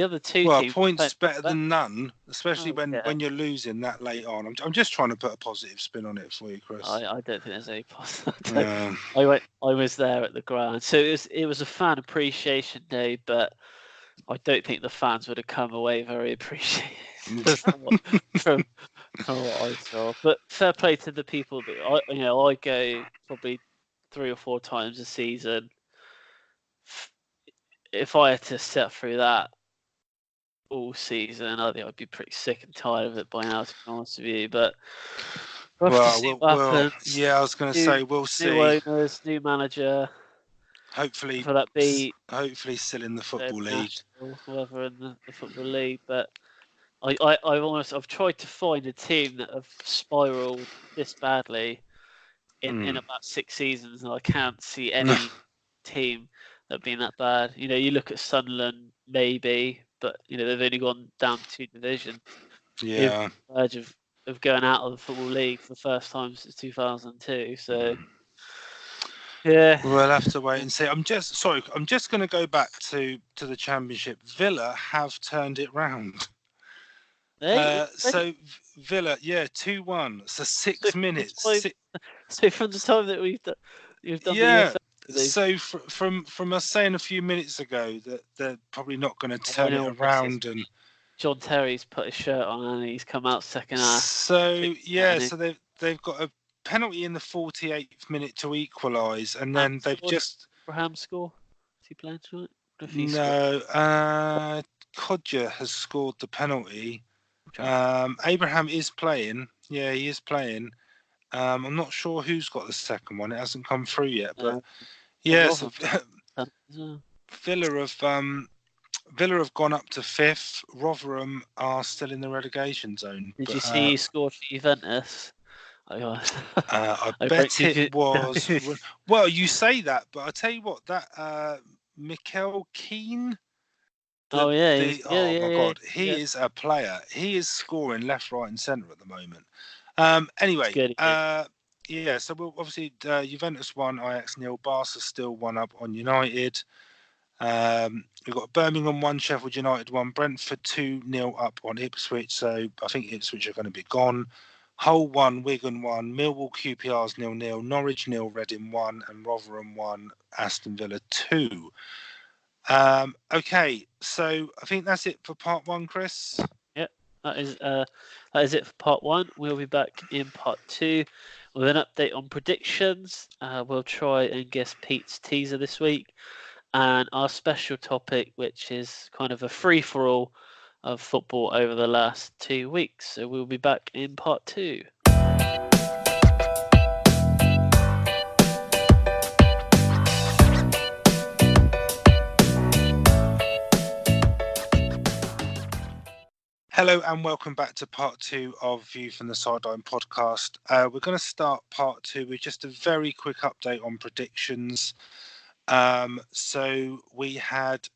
other two. Well, teams points better than none, especially when you're losing that late on. I'm just trying to put a positive spin on it for you, Chris. I don't think there's any positive. I was there at the ground, so it was a fan appreciation day, but I don't think the fans would have come away very appreciated from what I saw. But fair play to the people that I go probably 3 or 4 times a season. If I had to sit through that all season, I think I'd be pretty sick and tired of it by now, to be honest with you. But I was going to say we'll see. New owners, new manager. Hopefully, still in the football league. Whoever in the football league, but I've tried to find a team that have spiraled this badly in about 6 seasons, and I can't see any team that have been that bad. You look at Sunderland, maybe, but they've only gone down 2 divisions. Yeah, verge of going out of the football league for the first time since 2002. So. Yeah, we'll have to wait and see. I'm just going to go back to the Championship. Villa have turned it round. So Villa, 2-1. So 6 minutes. So from the time that we've done the so from us saying a few minutes ago that they're probably not going to turn it around, and John Terry's put his shirt on and he's come out second half. So they've got a penalty in the 48th minute to equalise, and then they've just Abraham score. Is he playing tonight? No, Kodja has scored the penalty. Abraham is playing. Yeah, he is playing. I'm not sure who's got the second one. It hasn't come through yet, but so Villa have gone up to 5th. Rotherham are still in the relegation zone. Did you see he scored for Juventus? I bet it was. Well, you say that, but I tell you what, that Mikel Keane. God, he is a player. He is scoring left, right, and centre at the moment. Anyway, so we'll obviously Juventus won, Ajax 0, Barca still 1 up on United. We've got Birmingham 1, Sheffield United 1, Brentford 2-0 up on Ipswich. So I think Ipswich are going to be gone. Hull 1, Wigan 1, Millwall QPR's 0-0, Norwich 0, Reading 1, and Rotherham 1, Aston Villa 2. Okay, so I think that's it for part 1, Chris. Yep, that is it for part 1. We'll be back in part 2 with an update on predictions. We'll try and guess Pete's teaser this week, and our special topic, which is kind of a free-for-all of football over the last 2 weeks. So we'll be back in part 2. Hello and welcome back to part 2 of View from the Sideline podcast. We're going to start part 2 with just a very quick update on predictions. So we had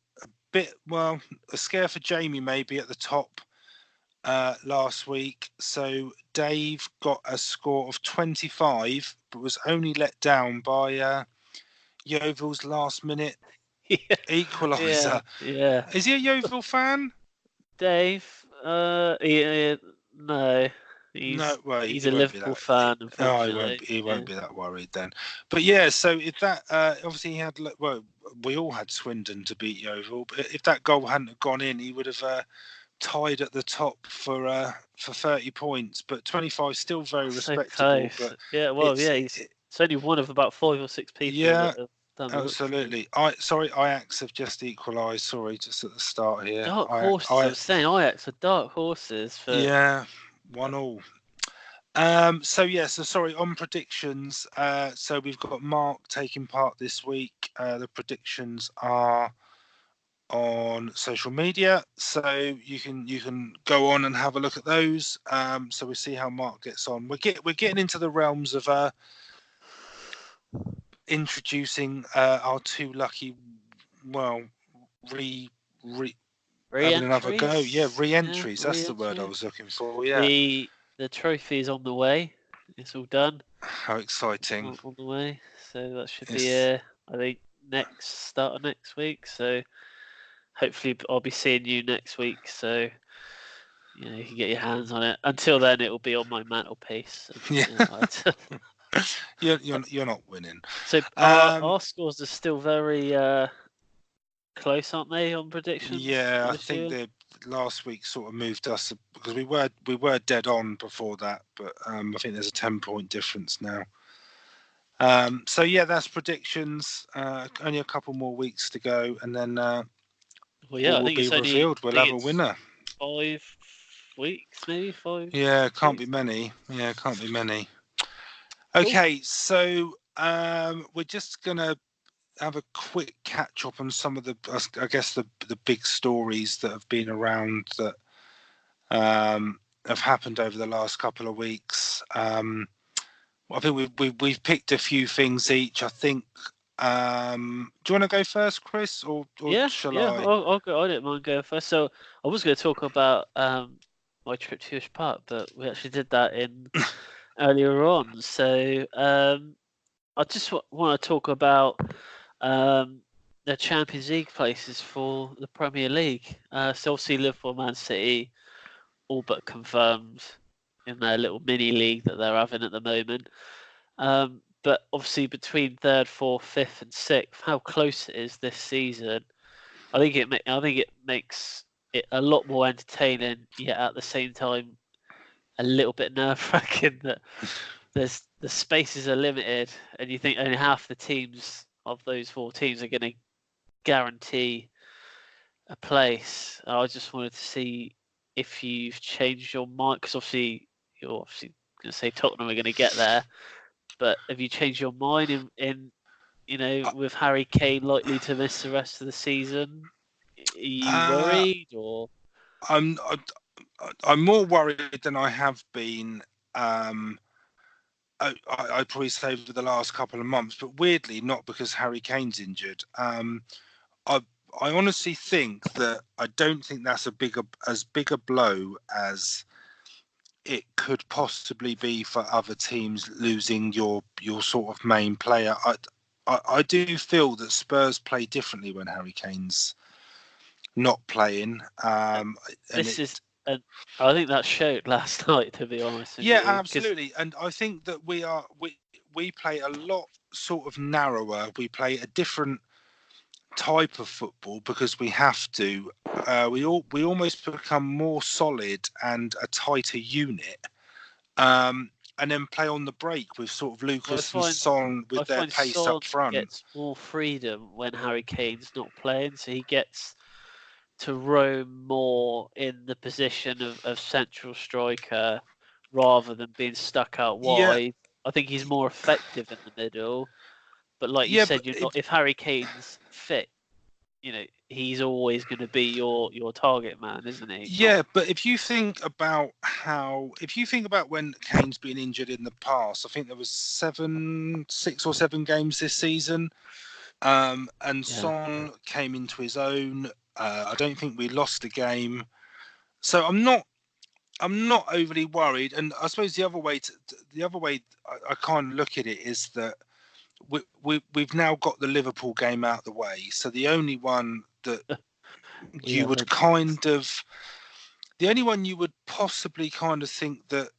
a scare for Jamie maybe at the top last week. So Dave got a score of 25, but was only let down by Yeovil's last minute equaliser. Yeah. Is he a Yeovil fan? Dave, no, No, well, he's he a won't be Liverpool that. fan, Oh, unfortunately. he won't be that worried then. But yeah, so if that obviously he had, well, we all had Swindon to beat Yeovil, but if that goal hadn't gone in, he would have tied at the top for 30 points. But 25 still very So respectable. close. But Yeah, well, it's yeah, it's only one of about 5 or 6 people yeah, that have done the look. absolutely. Ajax have just equalised. Sorry, just at the start here. Dark horses. I was saying Ajax are dark horses for. Yeah, 1-1. So sorry, on predictions. So we've got Mark taking part this week. The predictions are on social media, so you can go on and have a look at those. So we see how Mark gets on. We're getting into the realms of introducing our two lucky, well, having another go. Yeah, re-entries. That's the word I was looking for. Yeah. The trophy is on the way. It's all done. How exciting! On the way. So that should be It's... I think start of next week. So hopefully I'll be seeing you next week. So you can get your hands on it. Until then, it will be on my mantelpiece. Yeah. You're not winning. So our scores are still very close, aren't they, on predictions? Yeah, I think the last week sort of moved us because we were dead on before that, but I think there's a 10-point difference now. So yeah, that's predictions. Only a couple more weeks to go, and then will be revealed. We'll have a winner. 5 weeks, maybe 5. Yeah, can't be many. Yeah, can't be many. Okay, so we're just gonna have a quick catch up on some of the, I guess the big stories that have been around that have happened over the last couple of weeks. I think we've picked a few things each. I think. Do you want to go first, Chris, or shall I? I'll go. I didn't mind going first. So I was going to talk about my trip to Huish Park, but we actually did that in earlier on. So I just want to talk about the Champions League places for the Premier League. So obviously Liverpool, Man City, all but confirmed in their little mini league that they're having at the moment. But obviously between 3rd, 4th, 5th, and 6th, how close it is this season, I think it makes it a lot more entertaining. Yet at the same time, a little bit nerve-wracking that the spaces are limited, and you think only half the teams of those 4 teams are going to guarantee a place. I just wanted to see if you've changed your mind, because obviously you're going to say Tottenham are going to get there, but have you changed your mind in with Harry Kane likely to miss the rest of the season? Are you worried, or? I'm more worried than I have been. I'd probably say over the last couple of months, but weirdly not because Harry Kane's injured. I honestly think that I don't think that's as big a blow as it could possibly be for other teams losing your sort of main player. I do feel that Spurs play differently when Harry Kane's not playing. I think that showed last night, to be honest with you. Yeah, absolutely. And I think that we play a lot sort of narrower. We play a different type of football because we have to. We almost become more solid and a tighter unit. And then play on the break with sort of Lucas and Son with their pace Son up front. Gets more freedom when Harry Kane's not playing, so he gets to roam more in the position of central striker rather than being stuck out wide. Yeah. I think he's more effective in the middle. But like you said, if Harry Kane's fit, he's always going to be your target man, isn't he? Yeah, but if you think about when Kane's been injured in the past, I think there was 6 or 7 games this season And Son came into his own. I don't think we lost the game, so I'm not overly worried. And I suppose the other way I can't look at it is that we've now got the Liverpool game out of the way. So the only one that you would possibly kind of think that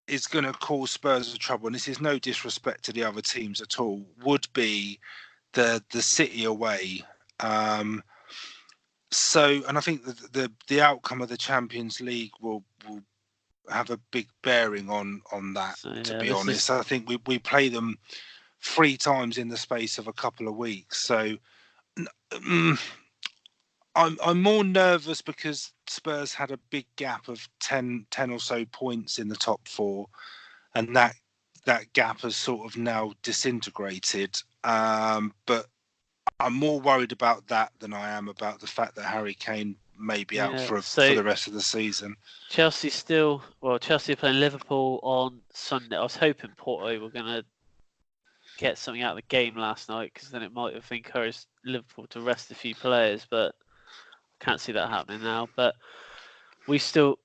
is going to cause Spurs trouble, and this is no disrespect to the other teams at all, would be the City away. So, and I think the outcome of the Champions League will have a big bearing on that. So, to be honest, I think we play them 3 times in the space of a couple of weeks. So, I'm more nervous because Spurs had a big gap of 10 or so points in the top 4, and that gap has sort of now disintegrated. But I'm more worried about that than I am about the fact that Harry Kane may be out for the rest of the season. Chelsea are playing Liverpool on Sunday. I was hoping Porto were going to get something out of the game last night, because then it might have encouraged Liverpool to rest a few players, but I can't see that happening now. But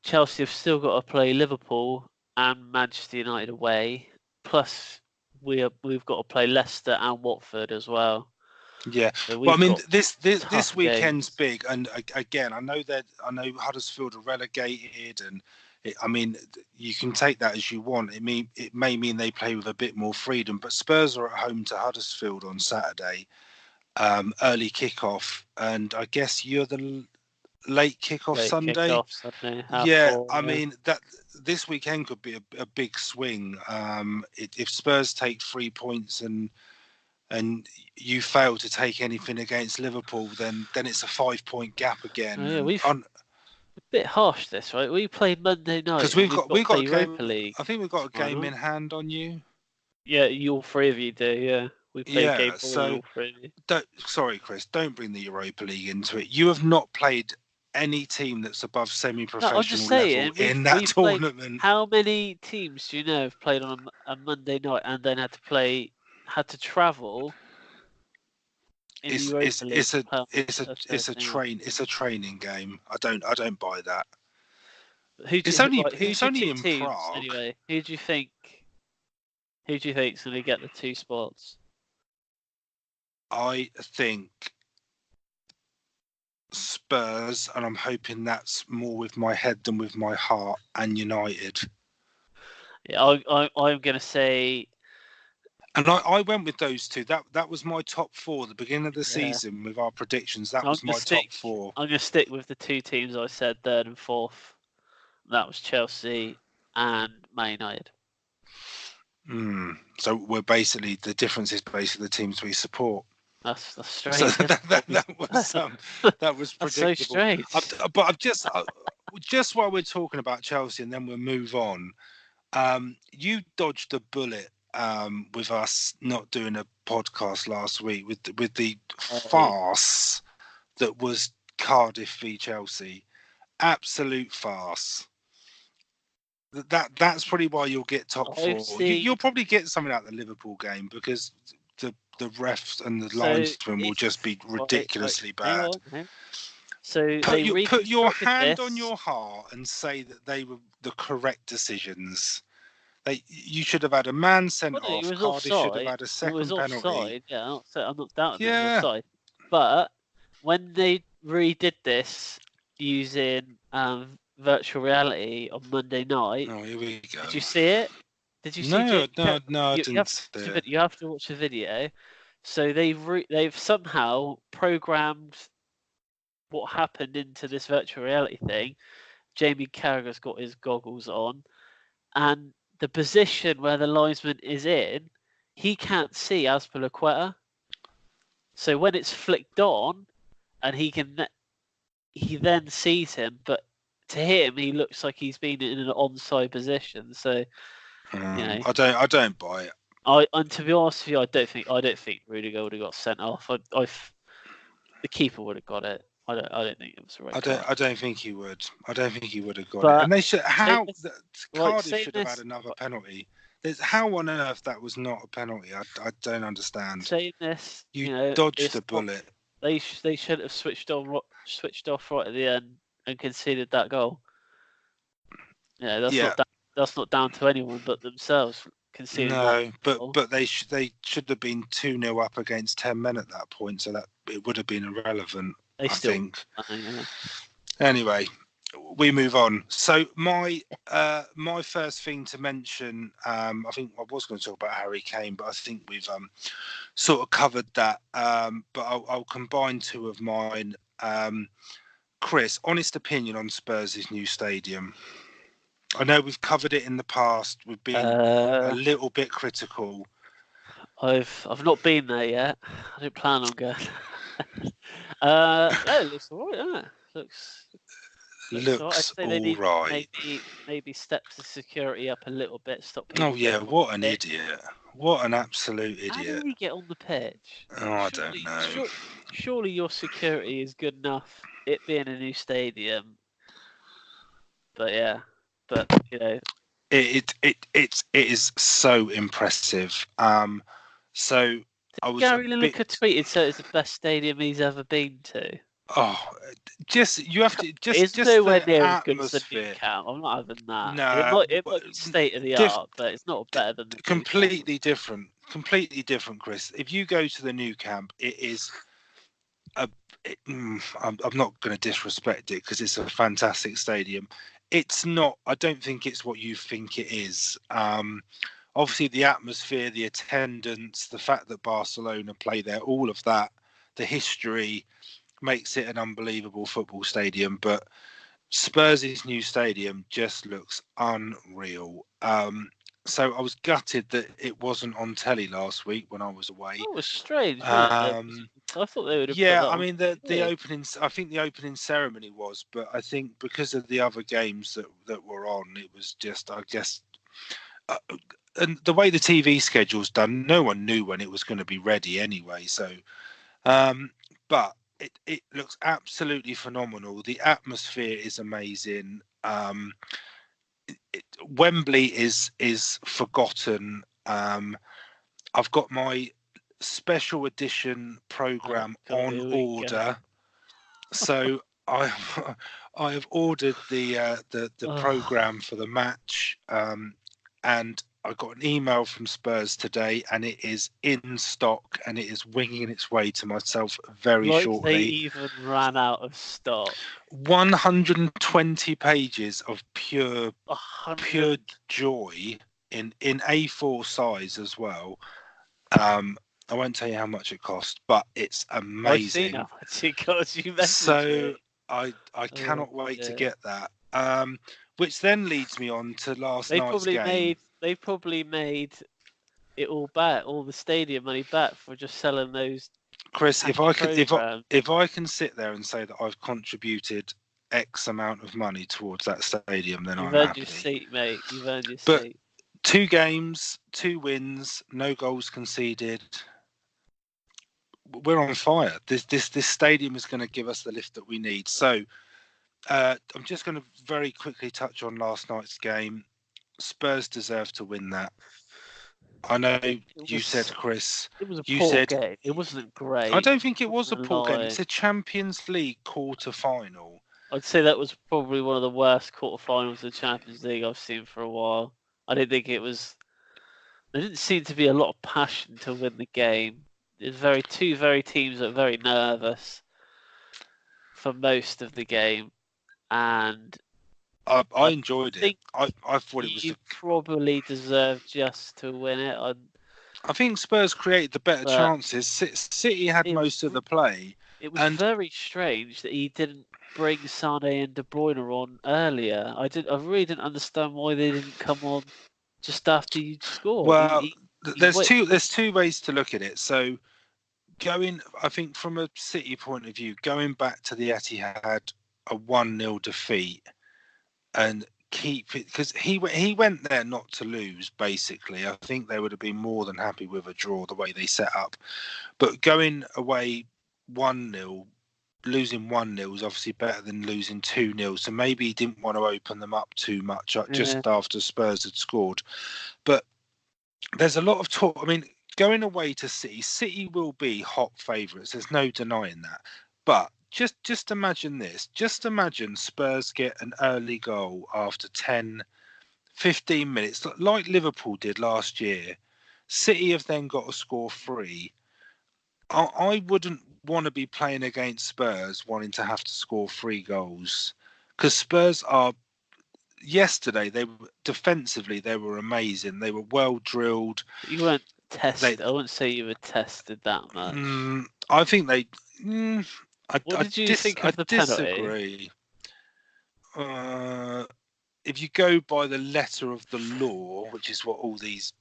Chelsea have still got to play Liverpool and Manchester United away, plus we've got to play Leicester and Watford as well. Yeah, so well, I mean, this weekend's big, and again, I know Huddersfield are relegated, and you can take that as you want. It may mean they play with a bit more freedom, but Spurs are at home to Huddersfield on Saturday, early kickoff, and I guess you're the late kickoff Sunday. Yeah, 4, I mean that this weekend could be a big swing. If Spurs take 3 points and you fail to take anything against Liverpool, then it's a 5-point gap again. A bit harsh this, right? We played Monday night because we've got Europa League. I think we've got a game in hand on you. Yeah, all 3 of you do. Yeah, we play a game for all 3 of you. Sorry, Chris, don't bring the Europa League into it. You have not played any team that's above semi-professional level in that tournament. How many teams do you know have played on a Monday night and then had to travel? It's a training game. I don't buy that. It's only in Prague. Anyway, who do you think is going to get the 2 spots? I think Spurs, and I'm hoping that's more with my head than with my heart, and United. Yeah, I'm going to say. And I went with those 2. That was my top 4 at the beginning of the season with our predictions. That was my top 4. I'm going to stick with the 2 teams I said, 3rd and 4th. That was Chelsea and Man United. So we're basically, the difference is basically the teams we support. That's strange. So that was predictable. That's so strange. But I've just while we're talking about Chelsea, and then we'll move on. You dodged a bullet with us not doing a podcast last week with the farce that was Cardiff v Chelsea. Absolute farce. That's probably why you'll get top 4. You'll probably get something out of the Liverpool game, because the refs and the linesmen will just be ridiculously bad. So put your hand on your heart and say that they were the correct decisions. You should have had a man sent off. Cardiff should have had a second penalty. Offside. Yeah, I'm not doubting it was offside. But when they redid this using virtual reality on Monday night, here we go. Did you see it? Did you see it? No, I didn't see it. You have to watch the video. So they've somehow programmed what happened into this virtual reality thing. Jamie Carragher's got his goggles on, and the position where the linesman is in, he can't see Azpilicueta. So when it's flicked on, and he then sees him, but to him, he looks like he's been in an onside position. So, I don't buy it. And to be honest with you, I don't think Rudiger would have got sent off. The keeper would have got it. I don't think it was a red card. I don't think he would. I don't think he would have got it. And they should. Cardiff should have had another penalty. How on earth that was not a penalty? I don't understand. Saying this, You dodged the bullet. They should have switched off right at the end and conceded that goal. That's not down to anyone but themselves conceding. No, but they should have been 2-0 up against 10 men at that point, so that it would have been irrelevant. I think. Anyway, we move on. So my first thing to mention, I think I was going to talk about Harry Kane, but I think we've sort of covered that. But I'll combine two of mine. Chris, honest opinion on Spurs' new stadium. I know we've covered it in the past. We've been a little bit critical. I've not been there yet. I didn't plan on going. It looks all right, doesn't it? Looks all right. Maybe step the security up a little bit. Stop. Oh yeah, what an idiot! What an absolute idiot! How do we get on the pitch? Oh, I don't know. Surely your security is good enough. It being a new stadium. But yeah, it is so impressive. So I was. Gary Lineker tweeted, so it's the best stadium he's ever been to. Oh, you have to it's just nowhere near as good as the new camp. I'm not having that. No, it might be state of the art, but it's not better than the completely different. Completely different, Chris. If you go to the new camp, it is I'm not going to disrespect it because it's a fantastic stadium. It's not. I don't think it's what you think it is. Obviously, the atmosphere, the attendance, the fact that Barcelona play there, all of that, the history makes it an unbelievable football stadium. But Spurs' new stadium just looks unreal. So I was gutted that it wasn't on telly last week when I was away. It was strange. I thought they would have. Yeah, I mean the opening. I think the opening ceremony was, but I think because of the other games that were on, it was just, I guess, and the way the TV schedule's done, no one knew when it was going to be ready anyway. So, but it looks absolutely phenomenal. The atmosphere is amazing. Wembley is forgotten. I've got my special edition program on order, so I have ordered the program for the match, and I got an email from Spurs today, and it is in stock, and it is winging its way to myself very shortly. They even ran out of stock. 120 pages of pure joy in A4 size as well. I won't tell you how much it cost, but it's amazing. I've seen how much it costs. You messaged so me. I cannot wait to get that. Which then leads me on to last night's game. They probably made it all back, all the stadium money back for just selling those. Chris, if I can sit there and say that I've contributed X amount of money towards that stadium, then I'm happy. You've earned your seat, mate. You've earned your seat. 2 games, 2 wins, no goals conceded. We're on fire. This stadium is going to give us the lift that we need. So I'm just going to very quickly touch on last night's game. Spurs deserve to win that. I know you said, Chris. It was a poor game. It wasn't great. I don't think it was a poor game. It's a Champions League quarter-final. I'd say that was probably one of the worst quarter-finals of the Champions League I've seen for a while. I didn't think it was. There didn't seem to be a lot of passion to win the game. It was two teams that were very nervous for most of the game, and I enjoyed it. I thought it was. You probably deserved just to win it. I think Spurs created the better chances. City had most of the play. It was very strange that he didn't bring Sané and De Bruyne on earlier. I really didn't understand why they didn't come on just after you scored. Well, there's two ways to look at it. So I think from a City point of view, going back to the Etihad, a 1-0 defeat, and keep it, because he went there not to lose. Basically, I think they would have been more than happy with a draw the way they set up. But going away 1-0, losing 1-0 is obviously better than losing 2-0. So maybe he didn't want to open them up too much just after Spurs had scored. But there's a lot of talk. I mean, going away to City will be hot favourites. There's no denying that. But just imagine this. Just imagine Spurs get an early goal after 10, 15 minutes, like Liverpool did last year. City have then got to score three. I wouldn't want to be playing against Spurs wanting to have to score 3 goals, because Spurs are, yesterday they were defensively, they were amazing. They were well drilled. You weren't They tested. I wouldn't say you were tested that much. I think they. Mm, What did you think of the penalty? disagree. If you go by the letter of the law, which is what all these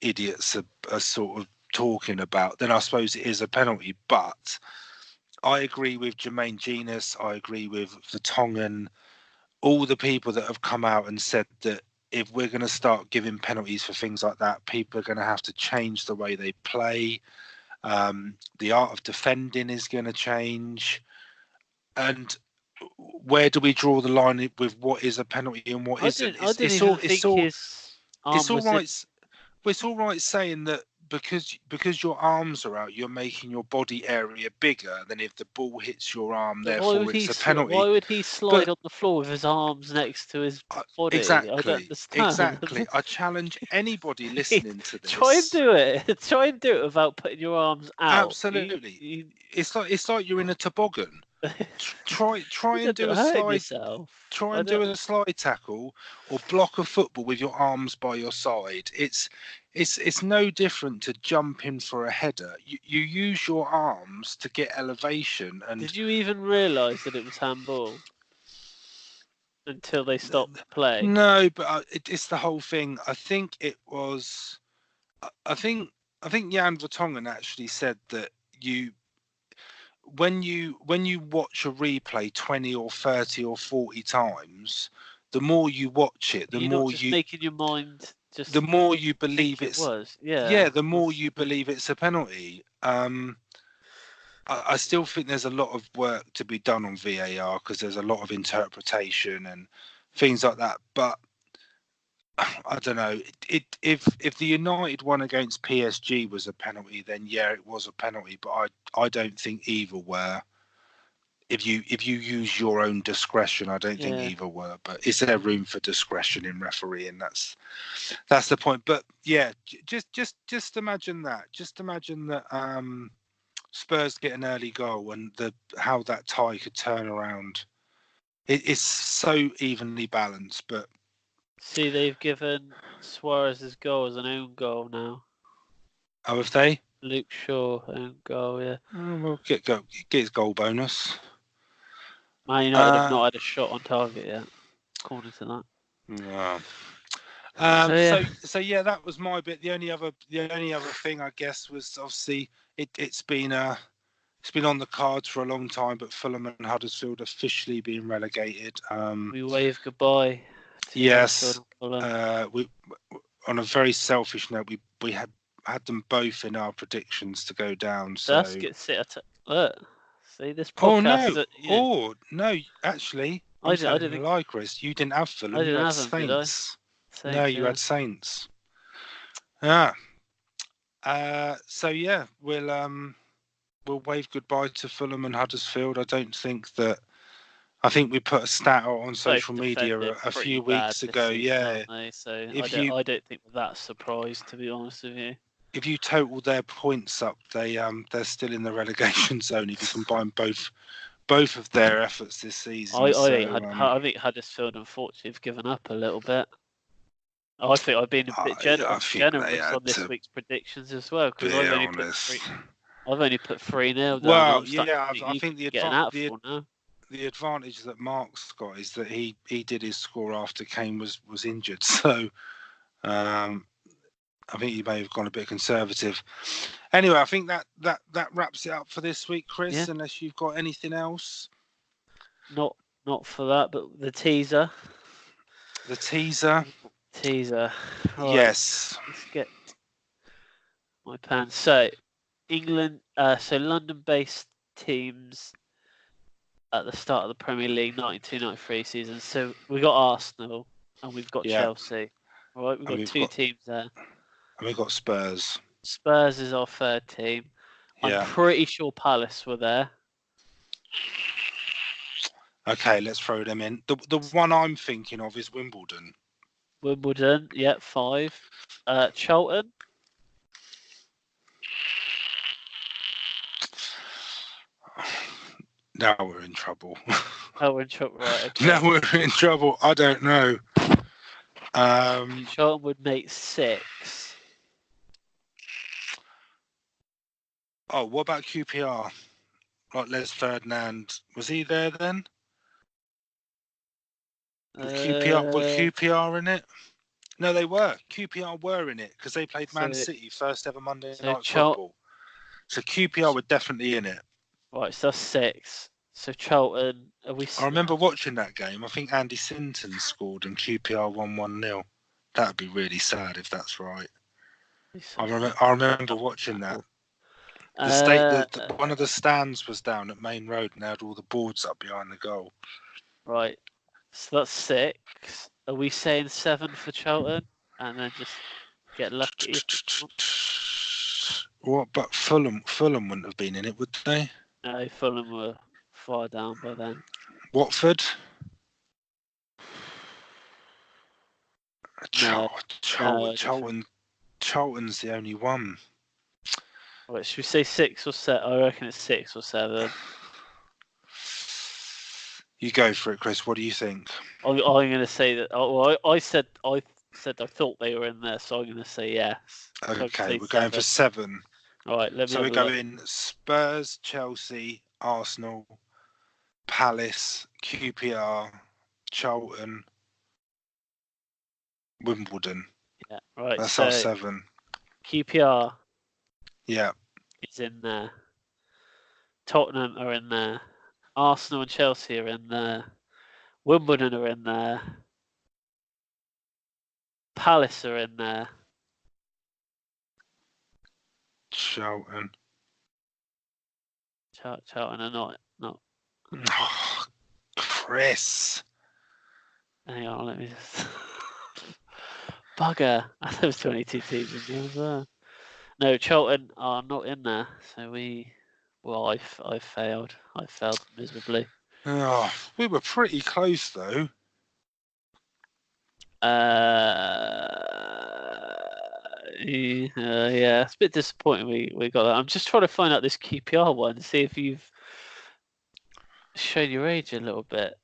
idiots are sort of talking about, then I suppose it is a penalty. But I agree with Jermaine Genius. I agree with Vertonghen. All the people that have come out and said that if we're going to start giving penalties for things like that, people are going to have to change the way they play. The art of defending is going to change. And where do we draw the line with what is a penalty and what isn't? It's all right saying that because your arms are out, you're making your body area bigger than if the ball hits your arm. Therefore, it's a penalty. Why would he slide on the floor with his arms next to his body? Exactly. I don't understand. Exactly. I challenge anybody listening to this. Try and do it. Try and do it without putting your arms out. Absolutely. It's like you're in a toboggan. Try and do a slide. Yourself. Try and do a slide tackle or block a football with your arms by your side. It's no different to jumping for a header. You use your arms to get elevation. And did you even realise that it was handball until they stopped playing? No, but it's the whole thing. I think it was. I think Jan Vertonghen actually said that when you watch a replay 20 or 30 or 40 times, the more you watch it, the more you making your mind just. The more you believe it was, the more you believe it's a penalty. I still think there's a lot of work to be done on VAR because there's a lot of interpretation and things like that. But I don't know. If the United one against PSG was a penalty, then yeah, it was a penalty. But I don't think either were. If you use your own discretion, I don't think either were. But is there room for discretion in refereeing? That's the point. But yeah, just imagine that. Just imagine that Spurs get an early goal and how that tie could turn around. It's so evenly balanced, but. See, they've given Suarez's goal as an own goal now. Oh, have they? Luke Shaw, own goal, yeah. Well, get his goal bonus. Man United have not had a shot on target yet, according to that. No. So yeah, that was my bit. The only other thing I guess was obviously it's been on the cards for a long time, but Fulham and Huddersfield officially being relegated. We wave goodbye. Yes. We, on a very selfish note, we had them both in our predictions to go down. So that's good. Look, see this podcast. No, actually, I didn't lie, Chris. You didn't have Fulham. You had Saints. No, you had Saints. Yeah. So yeah, we'll wave goodbye to Fulham and Huddersfield. I think we put a stat out on social media a few weeks ago. Yeah. So I don't think we're that surprised, to be honest with you. If you total their points up, they're still in the relegation zone. If you combine both of their efforts this season, I think Huddersfield unfortunately have given up a little bit. I think I've been a bit generous on this week's predictions as well, because I've only put 3-0 down. Well, yeah, I think the advantage that Mark's got is that he did his score after Kane was injured, so I think he may have gone a bit conservative. Anyway, I think that wraps it up for this week, Chris. Unless you've got anything else. Not for that, but the teaser. The teaser. Right, yes. Let's get my pen. So England. So London-based teams at the start of the Premier League 92-93 season. So we got Arsenal and we've got Chelsea. Right, we've got two teams there. And we got Spurs. Spurs is our third team. Yeah. I'm pretty sure Palace were there. Okay, let's throw them in. The one I'm thinking of is Wimbledon. Wimbledon, yeah, 5. Charlton. Now we're in trouble. Oh, we're in trouble, right? Okay. Now we're in trouble. I don't know. Charlton would make 6. Oh, what about QPR? Like Les Ferdinand, was he there then? Were QPR in it? No, they were. QPR were in it because they played Man City first ever Monday night football. So QPR were definitely in it. Right, so that's 6. So Charlton, are we? I remember watching that game. I think Andy Sinton scored and QPR won 1-0. That'd be really sad if that's right. I remember watching that. One of the stands was down at Main Road and they had all the boards up behind the goal. Right. So that's 6. Are we saying 7 for Charlton? And then just get lucky? What? But Fulham wouldn't have been in it, would they? No, Fulham were far down by then. Watford? Charlton's the only one. Right, should we say 6 or 7? I reckon it's 6 or 7. You go for it, Chris. What do you think? I'm going to say that. I said I thought they were in there, so I'm going to say yes. Okay, we're going for 7. All right, so we're going Spurs, Chelsea, Arsenal, Palace, QPR, Charlton, Wimbledon. Yeah, right. That's our 7. QPR. Yeah. Is in there. Tottenham are in there. Arsenal and Chelsea are in there. Wimbledon are in there. Palace are in there. Charlton. Charlton are not. Oh, Chris. Hang on, let me just. Bugger. I thought there was 22 teams in there as well. No, Charlton are not in there. So I failed. I failed miserably. Oh, we were pretty close though. Yeah, it's a bit disappointing we got that. I'm just trying to find out this QPR one, see if you've shown your age a little bit.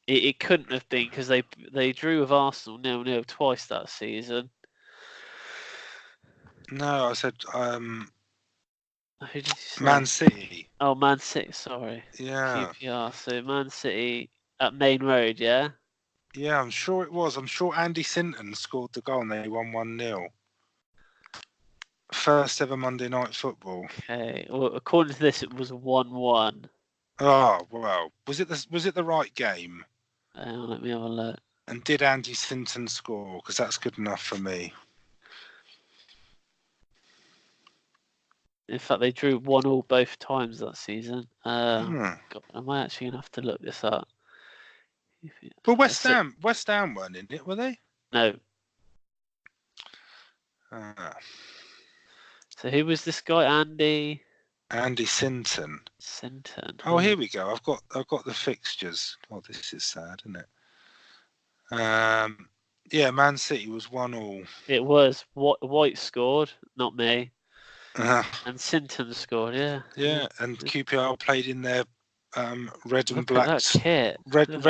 It couldn't have been because they drew with Arsenal 0-0 twice that season. No, I said who did you say? Man City. Oh, Man City. Sorry. Yeah. QPR. So Man City at Main Road. Yeah. Yeah, I'm sure it was. I'm sure Andy Sinton scored the goal and they won 1-0. First ever Monday night football. Okay. Well, according to this, it was 1-1. Oh wow! Was it the right game? Let me have a look. And did Andy Sinton score? Because that's good enough for me. In fact, they drew 1-1 both times that season. God, am I actually gonna have to look this up? But West Ham weren't in it, were they? No. So who was this guy? Andy Sinton. Sinton. Oh, here we go. I've got the fixtures. Oh, this is sad, isn't it? Yeah, Man City was 1-1. It was. White scored, not me. And Sinton scored, yeah. Yeah, and QPR played in their red and black kit. Red and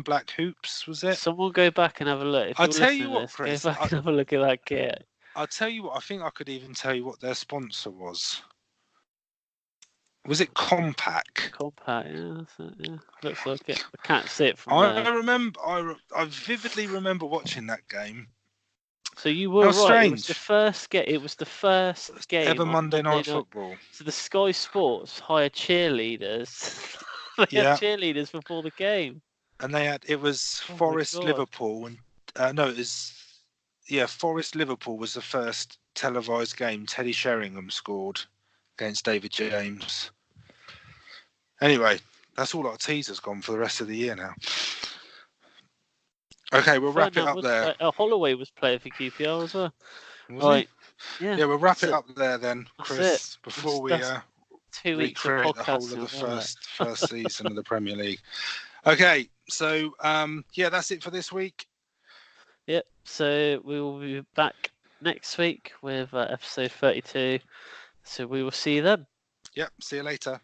black hoops, was it? Someone go back and have a look. I'll tell you what, Chris. Go back and have a look at that kit. I'll tell you what. I think I could even tell you what their sponsor was. Was it Compaq? Compaq, yeah, that's it, yeah. Looks like it. I can't see it from there. I vividly remember watching that game. So you were right. Strange. It was the first game ever Monday night football. So the Sky Sports hired cheerleaders. They had cheerleaders before the game. And it was Forest Liverpool Forest Liverpool was the first televised game. Teddy Sheringham scored against David James. Anyway, that's all our teaser's gone for the rest of the year now. Okay, we'll wrap it up there. Holloway was playing for QPR as well. Was Right. he? Yeah. Yeah, we'll wrap it up there then, Chris, it. before we 2 weeks of recreate the whole of the first season of the Premier League. Okay, so that's it for this week. Yep. So we will be back next week with episode 32. So we will see you then. Yep. See you later.